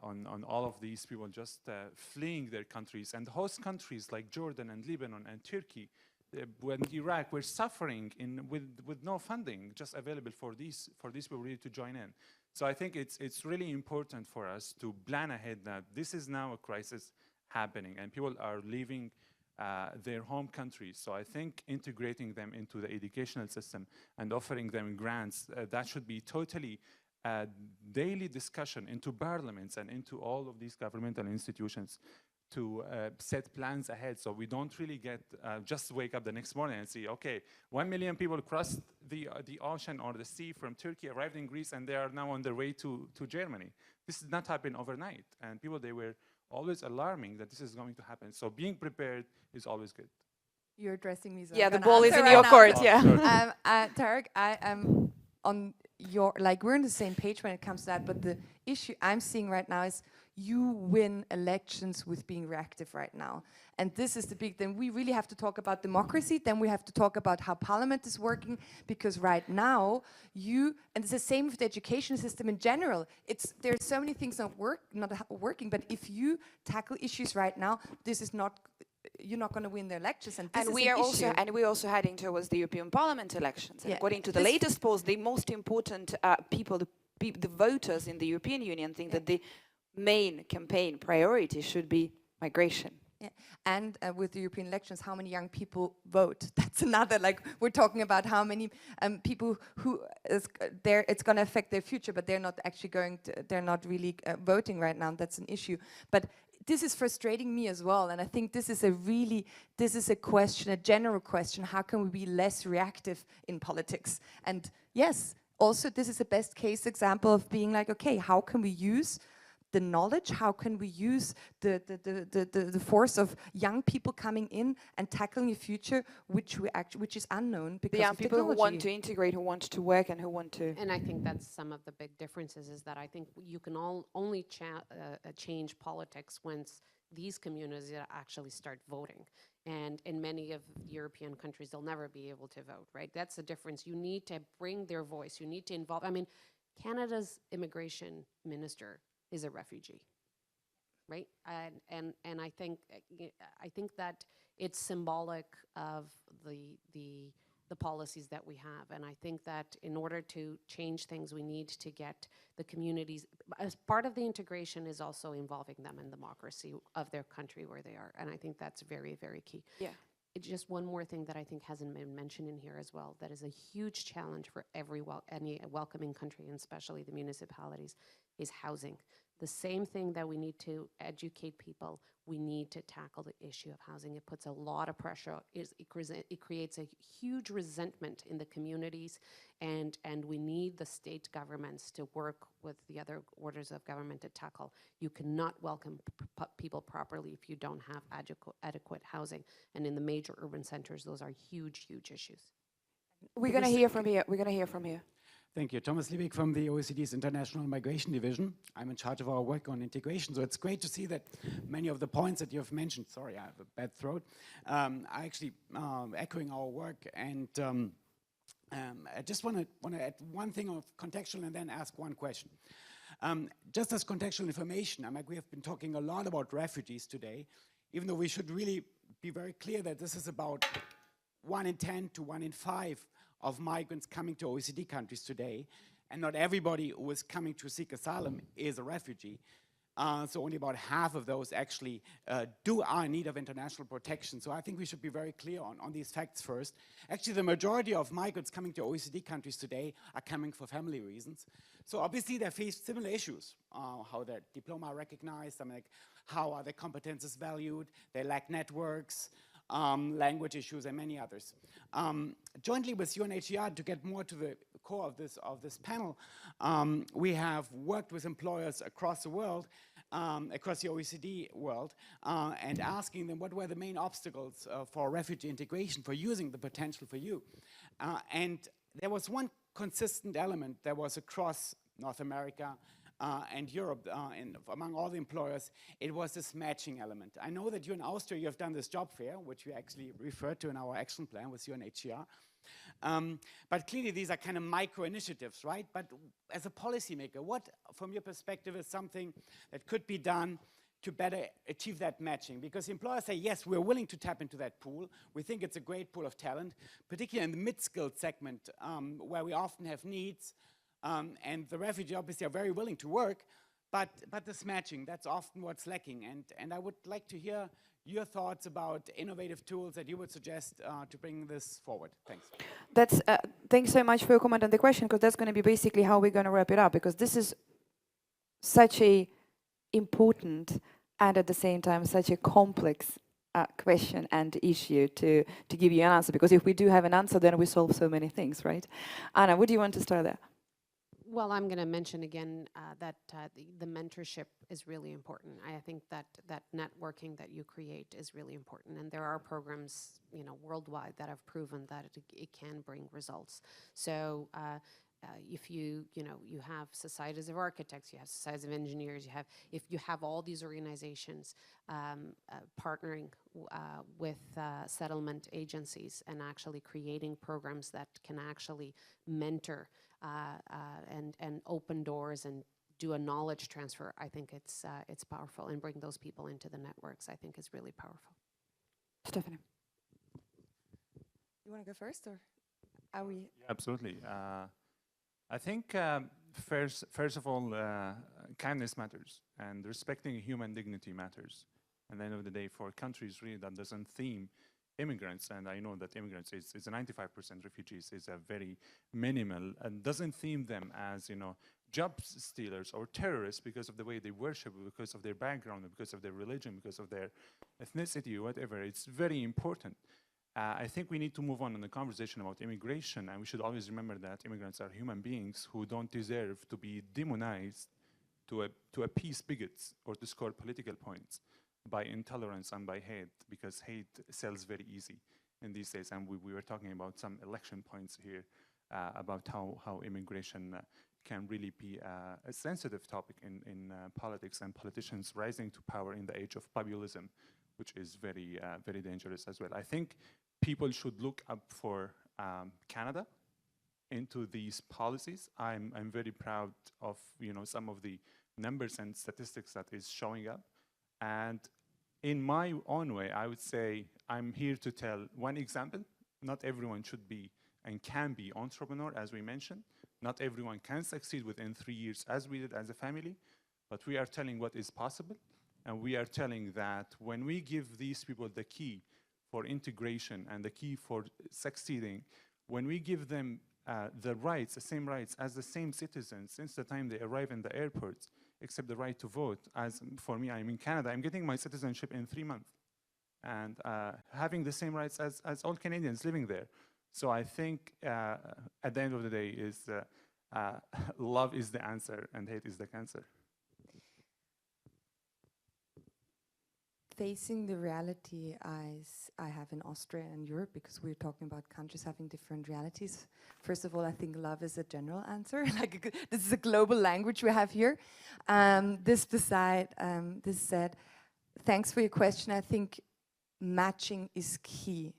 on all of these people just fleeing their countries. And host countries like Jordan and Lebanon and Turkey, when Iraq were suffering with no funding just available for these people really to join in. So I think it's really important for us to plan ahead that this is now a crisis happening and people are leaving their home countries. So I think integrating them into the educational system and offering them grants, that should be totally daily discussion into parliaments and into all of these governmental institutions to set plans ahead, so we don't really get just wake up the next morning and see, okay, 1 million people crossed the ocean or the sea from Turkey, arrived in Greece, and they are now on their way to Germany. This did not happen overnight, and people, they were always alarming that this is going to happen. So being prepared is always good. You're addressing me, so yeah, the ball is in your court. Yeah. Tarek, I am on your, we're on the same page when it comes to that, but the issue I'm seeing right now is you win elections with being reactive right now. And this is the big, then we really have to talk about democracy, then we have to talk about how parliament is working, because right now and it's the same with the education system in general, there's so many things not working, but if you tackle issues right now, you're not going to win the elections, and this is an issue. We're also heading towards the European Parliament elections. And according to the latest polls, the most important people, the voters in the European Union, think that the main campaign priority should be migration. Yeah. And with the European elections, how many young people vote? That's another, we're talking about how many people who it's going to affect their future, but they're not actually they're not really voting right now. That's an issue. But this is frustrating me as well, and I think this is a question, a general question. How can we be less reactive in politics? And yes, also this is a best case example of being okay, how can we use the knowledge, how can we use the force of young people coming in and tackling a future which is unknown because the young of people technology. who want to integrate, who want to work, and who want to. And I think that's some of the big differences, is that I think you can only change politics once these communities actually start voting. And in many of European countries, they'll never be able to vote, right? That's the difference. You need to bring their voice. You need to involve. I mean, Canada's immigration minister is a refugee, right? And I think that it's symbolic of the policies that we have. And I think that in order to change things, we need to get the communities, as part of the integration is also involving them in democracy of their country where they are. And I think that's very, very key. Yeah. It's just one more thing that I think hasn't been mentioned in here as well, that is a huge challenge for any welcoming country, and especially the municipalities, is housing. The same thing that we need to educate people, we need to tackle the issue of housing. It puts a lot of pressure, it creates a huge resentment in the communities, and we need the state governments to work with the other orders of government to tackle. You cannot welcome people properly if you don't have adequate housing. And in the major urban centers, those are huge, huge issues. We're going to hear from here. We're going to hear from here. Thank you. Thomas Liebig from the OECD's International Migration Division. I'm in charge of our work on integration, so it's great to see that many of the points that you've mentioned, sorry, I have a bad throat, are actually echoing our work. And I just want to add one thing of contextual and then ask one question. Just as contextual information, we have been talking a lot about refugees today, even though we should really be very clear that this is about 1 in 10 to 1 in 5 of migrants coming to OECD countries today, and not everybody who is coming to seek asylum is a refugee. So only about half of those actually are in need of international protection. So I think we should be very clear on these facts first. Actually, the majority of migrants coming to OECD countries today are coming for family reasons. So obviously they face similar issues, how their diploma are recognized, how are their competences valued, they lack networks, language issues, and many others. Jointly with UNHCR, to get more to the core of this panel, we have worked with employers across the world, across the OECD world, and asking them what were the main obstacles for refugee integration, for using the potential for you. And there was one consistent element that was across North America, and Europe, among all the employers, it was this matching element. I know that you in Austria, you have done this job fair, which we actually referred to in our action plan with UNHCR. But clearly these are kind of micro initiatives, right? But as a policymaker, what, from your perspective, is something that could be done to better achieve that matching? Because employers say, yes, we're willing to tap into that pool. We think it's a great pool of talent, particularly in the mid-skilled segment, where we often have needs. And the refugees obviously are very willing to work, but this matching, that's often what's lacking. And I would like to hear your thoughts about innovative tools that you would suggest to bring this forward. Thanks. Thanks so much for your comment on the question, because that's going to be basically how we're going to wrap it up, because this is such a important and at the same time such a complex question and issue to give you an answer, because if we do have an answer, then we solve so many things, right? Anna, would you want to start there? Well, I'm going to mention again that the mentorship is really important. I think that networking that you create is really important, and there are programs, worldwide that have proven that it can bring results. So if you have societies of architects, you have societies of engineers, if you have all these organizations partnering with settlement agencies and actually creating programs that can actually mentor and open doors and do a knowledge transfer, I think it's powerful, and bring those people into the networks, I think is really powerful. Stephanie. You want to go first, or are we? Yeah, absolutely. I think first of all, kindness matters, and respecting human dignity matters. At the end of the day, for countries really that doesn't theme immigrants, and I know that immigrants is 95% refugees, is a very minimal, and doesn't theme them as job stealers or terrorists because of the way they worship, because of their background, because of their religion, because of their ethnicity, or whatever. It's very important. I think we need to move on in the conversation about immigration, and we should always remember that immigrants are human beings who don't deserve to be demonized to appease bigots or to score political points by intolerance and by hate, because hate sells very easy in these days. And we were talking about some election points here about how immigration can really be a sensitive topic in politics, and politicians rising to power in the age of populism, which is very, very dangerous as well. I think people should look up for Canada into these policies. I'm very proud of some of the numbers and statistics that is showing up. And in my own way, I would say I'm here to tell one example. Not everyone should be and can be entrepreneur, as we mentioned. Not everyone can succeed within 3 years, as we did as a family. But we are telling what is possible. And we are telling that when we give these people the key for integration and the key for succeeding, when we give them the rights, the same rights as the same citizens since the time they arrive in the airports, except the right to vote. As for me, I'm in Canada, I'm getting my citizenship in 3 months, and having the same rights as all Canadians living there. So I think at the end of the day is love is the answer and hate is the cancer. Facing the reality I have in Austria and Europe, because we're talking about countries having different realities. First of all, I think love is a general answer. This is a global language we have here. This said, thanks for your question. I think matching is key.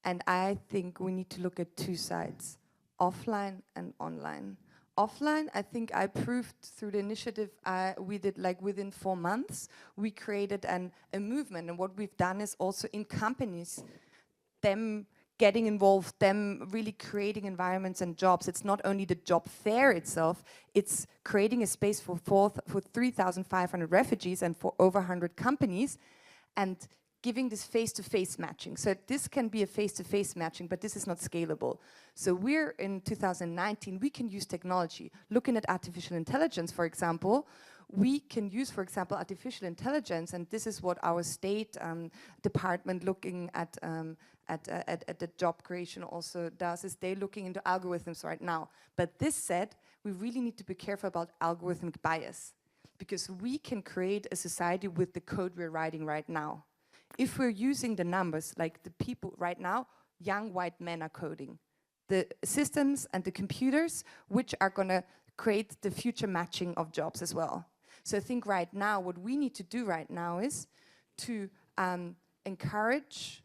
And I think we need to look at two sides, offline and online. Offline, I think I proved through the initiative we did, like within 4 months, we created a movement. And what we've done is also in companies, them getting involved, them really creating environments and jobs. It's not only the job fair itself, it's creating a space for 3,500 refugees and for over 100 companies, and giving this face-to-face matching. So this can be a face-to-face matching, but this is not scalable. So we're in 2019, we can use technology. Looking at artificial intelligence, for example, we can use, for example, artificial intelligence, and this is what our state department looking at the job creation also does, is they're looking into algorithms right now. But this said, we really need to be careful about algorithmic bias, because we can create a society with the code we're writing right now. If we're using the numbers, like the people right now, young white men are coding the systems and the computers, which are going to create the future matching of jobs as well. So I think right now, what we need to do right now is to encourage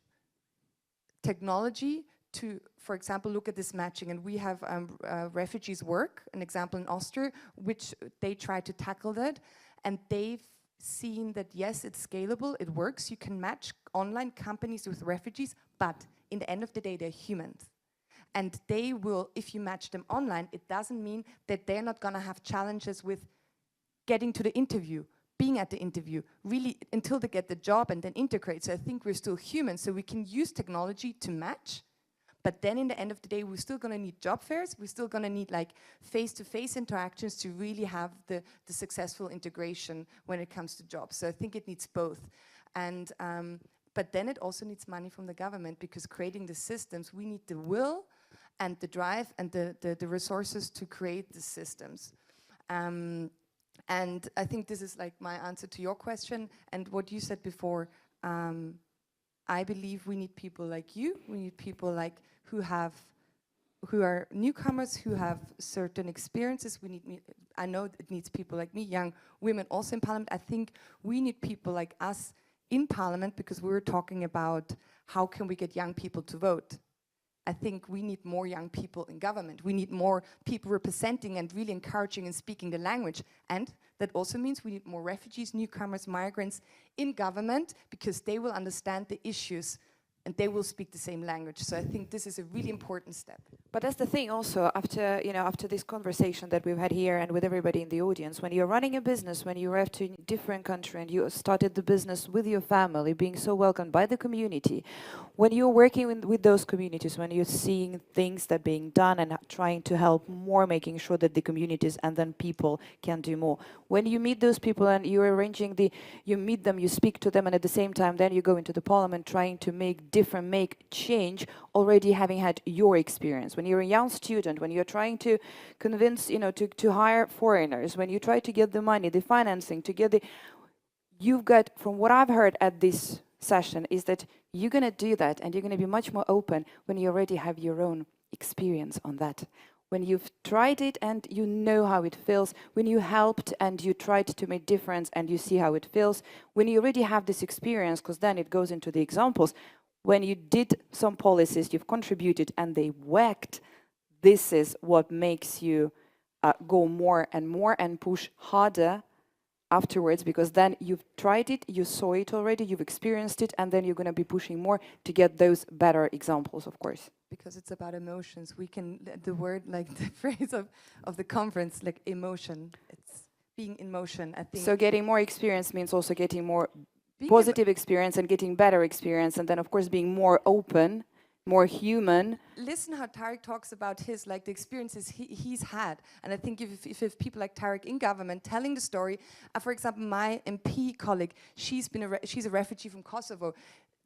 technology to, for example, look at this matching. And we have Refugees Work, an example in Austria, which they try to tackle that. And they've seen that, yes, it's scalable, it works. You can match online companies with refugees, but in the end of the day, they're humans. And they will, if you match them online, it doesn't mean that they're not gonna have challenges with getting to the interview, being at the interview, really until they get the job and then integrate. So I think we're still human, so we can use technology to match. But then in the end of the day, we're still going to need job fairs. We're still going to need like face-to-face interactions to really have the successful integration when it comes to jobs. So I think it needs both. And but then it also needs money from the government, because creating the systems, we need the will and the drive and the resources to create the systems. And I think this is like my answer to your question. And what you said before, I believe we need people like you. We need people like who are newcomers, who have certain experiences. I know it needs people like me, young women also in parliament. I think we need people like us in parliament, because we were talking about how can we get young people to vote. I think we need more young people in government. We need more people representing and really encouraging and speaking the language. And that also means we need more refugees, newcomers, migrants in government, because they will understand the issues and they will speak the same language. So I think this is a really important step. But that's the thing also, after this conversation that we've had here and with everybody in the audience, when you're running a business, when you arrive to a different country and you started the business with your family, being so welcomed by the community, when you're working with those communities, when you're seeing things that are being done and trying to help more, making sure that the communities and then people can do more. When you meet those people and you're arranging you meet them, you speak to them, and at the same time then you go into the parliament trying to make change, already having had your experience. When you're a young student, when you're trying to convince, to hire foreigners, when you try to get the money, the financing, you've got, from what I've heard at this session, is that you're going to do that and you're going to be much more open when you already have your own experience on that. When you've tried it and you know how it feels, when you helped and you tried to make difference and you see how it feels, when you already have this experience, because then it goes into the examples, when you did some policies, you've contributed and they worked, this is what makes you go more and push harder afterwards, because then you've tried it, you saw it already, you've experienced it, and then you're going to be pushing more to get those better examples, of course. Because it's about emotions. We can, the word, like the phrase of the conference, like emotion, it's being in motion, I think. So getting more experience means also getting more positive experience and getting better experience, and then of course being more open more human. Listen how Tarek talks about his, like the experiences he's had. And I think if people like Tarek in government telling the story, for example, my MP colleague, she's a refugee from Kosovo.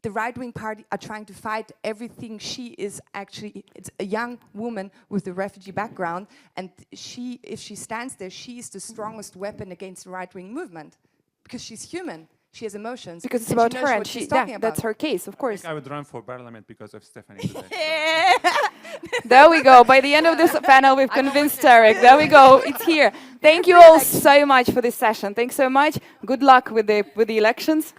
The right-wing party are trying to fight everything. She is actually, it's a young woman with a refugee background, and if she stands there, she is the strongest weapon against the right-wing movement, because she's human. She has emotions. Because it's about her, and that's her case, of course. I would run for parliament because of Stephanie today. There we go. By the end of this panel, we've convinced Tarek. There we go. It's here. Thank you all so much for this session. Thanks so much. Good luck with the elections.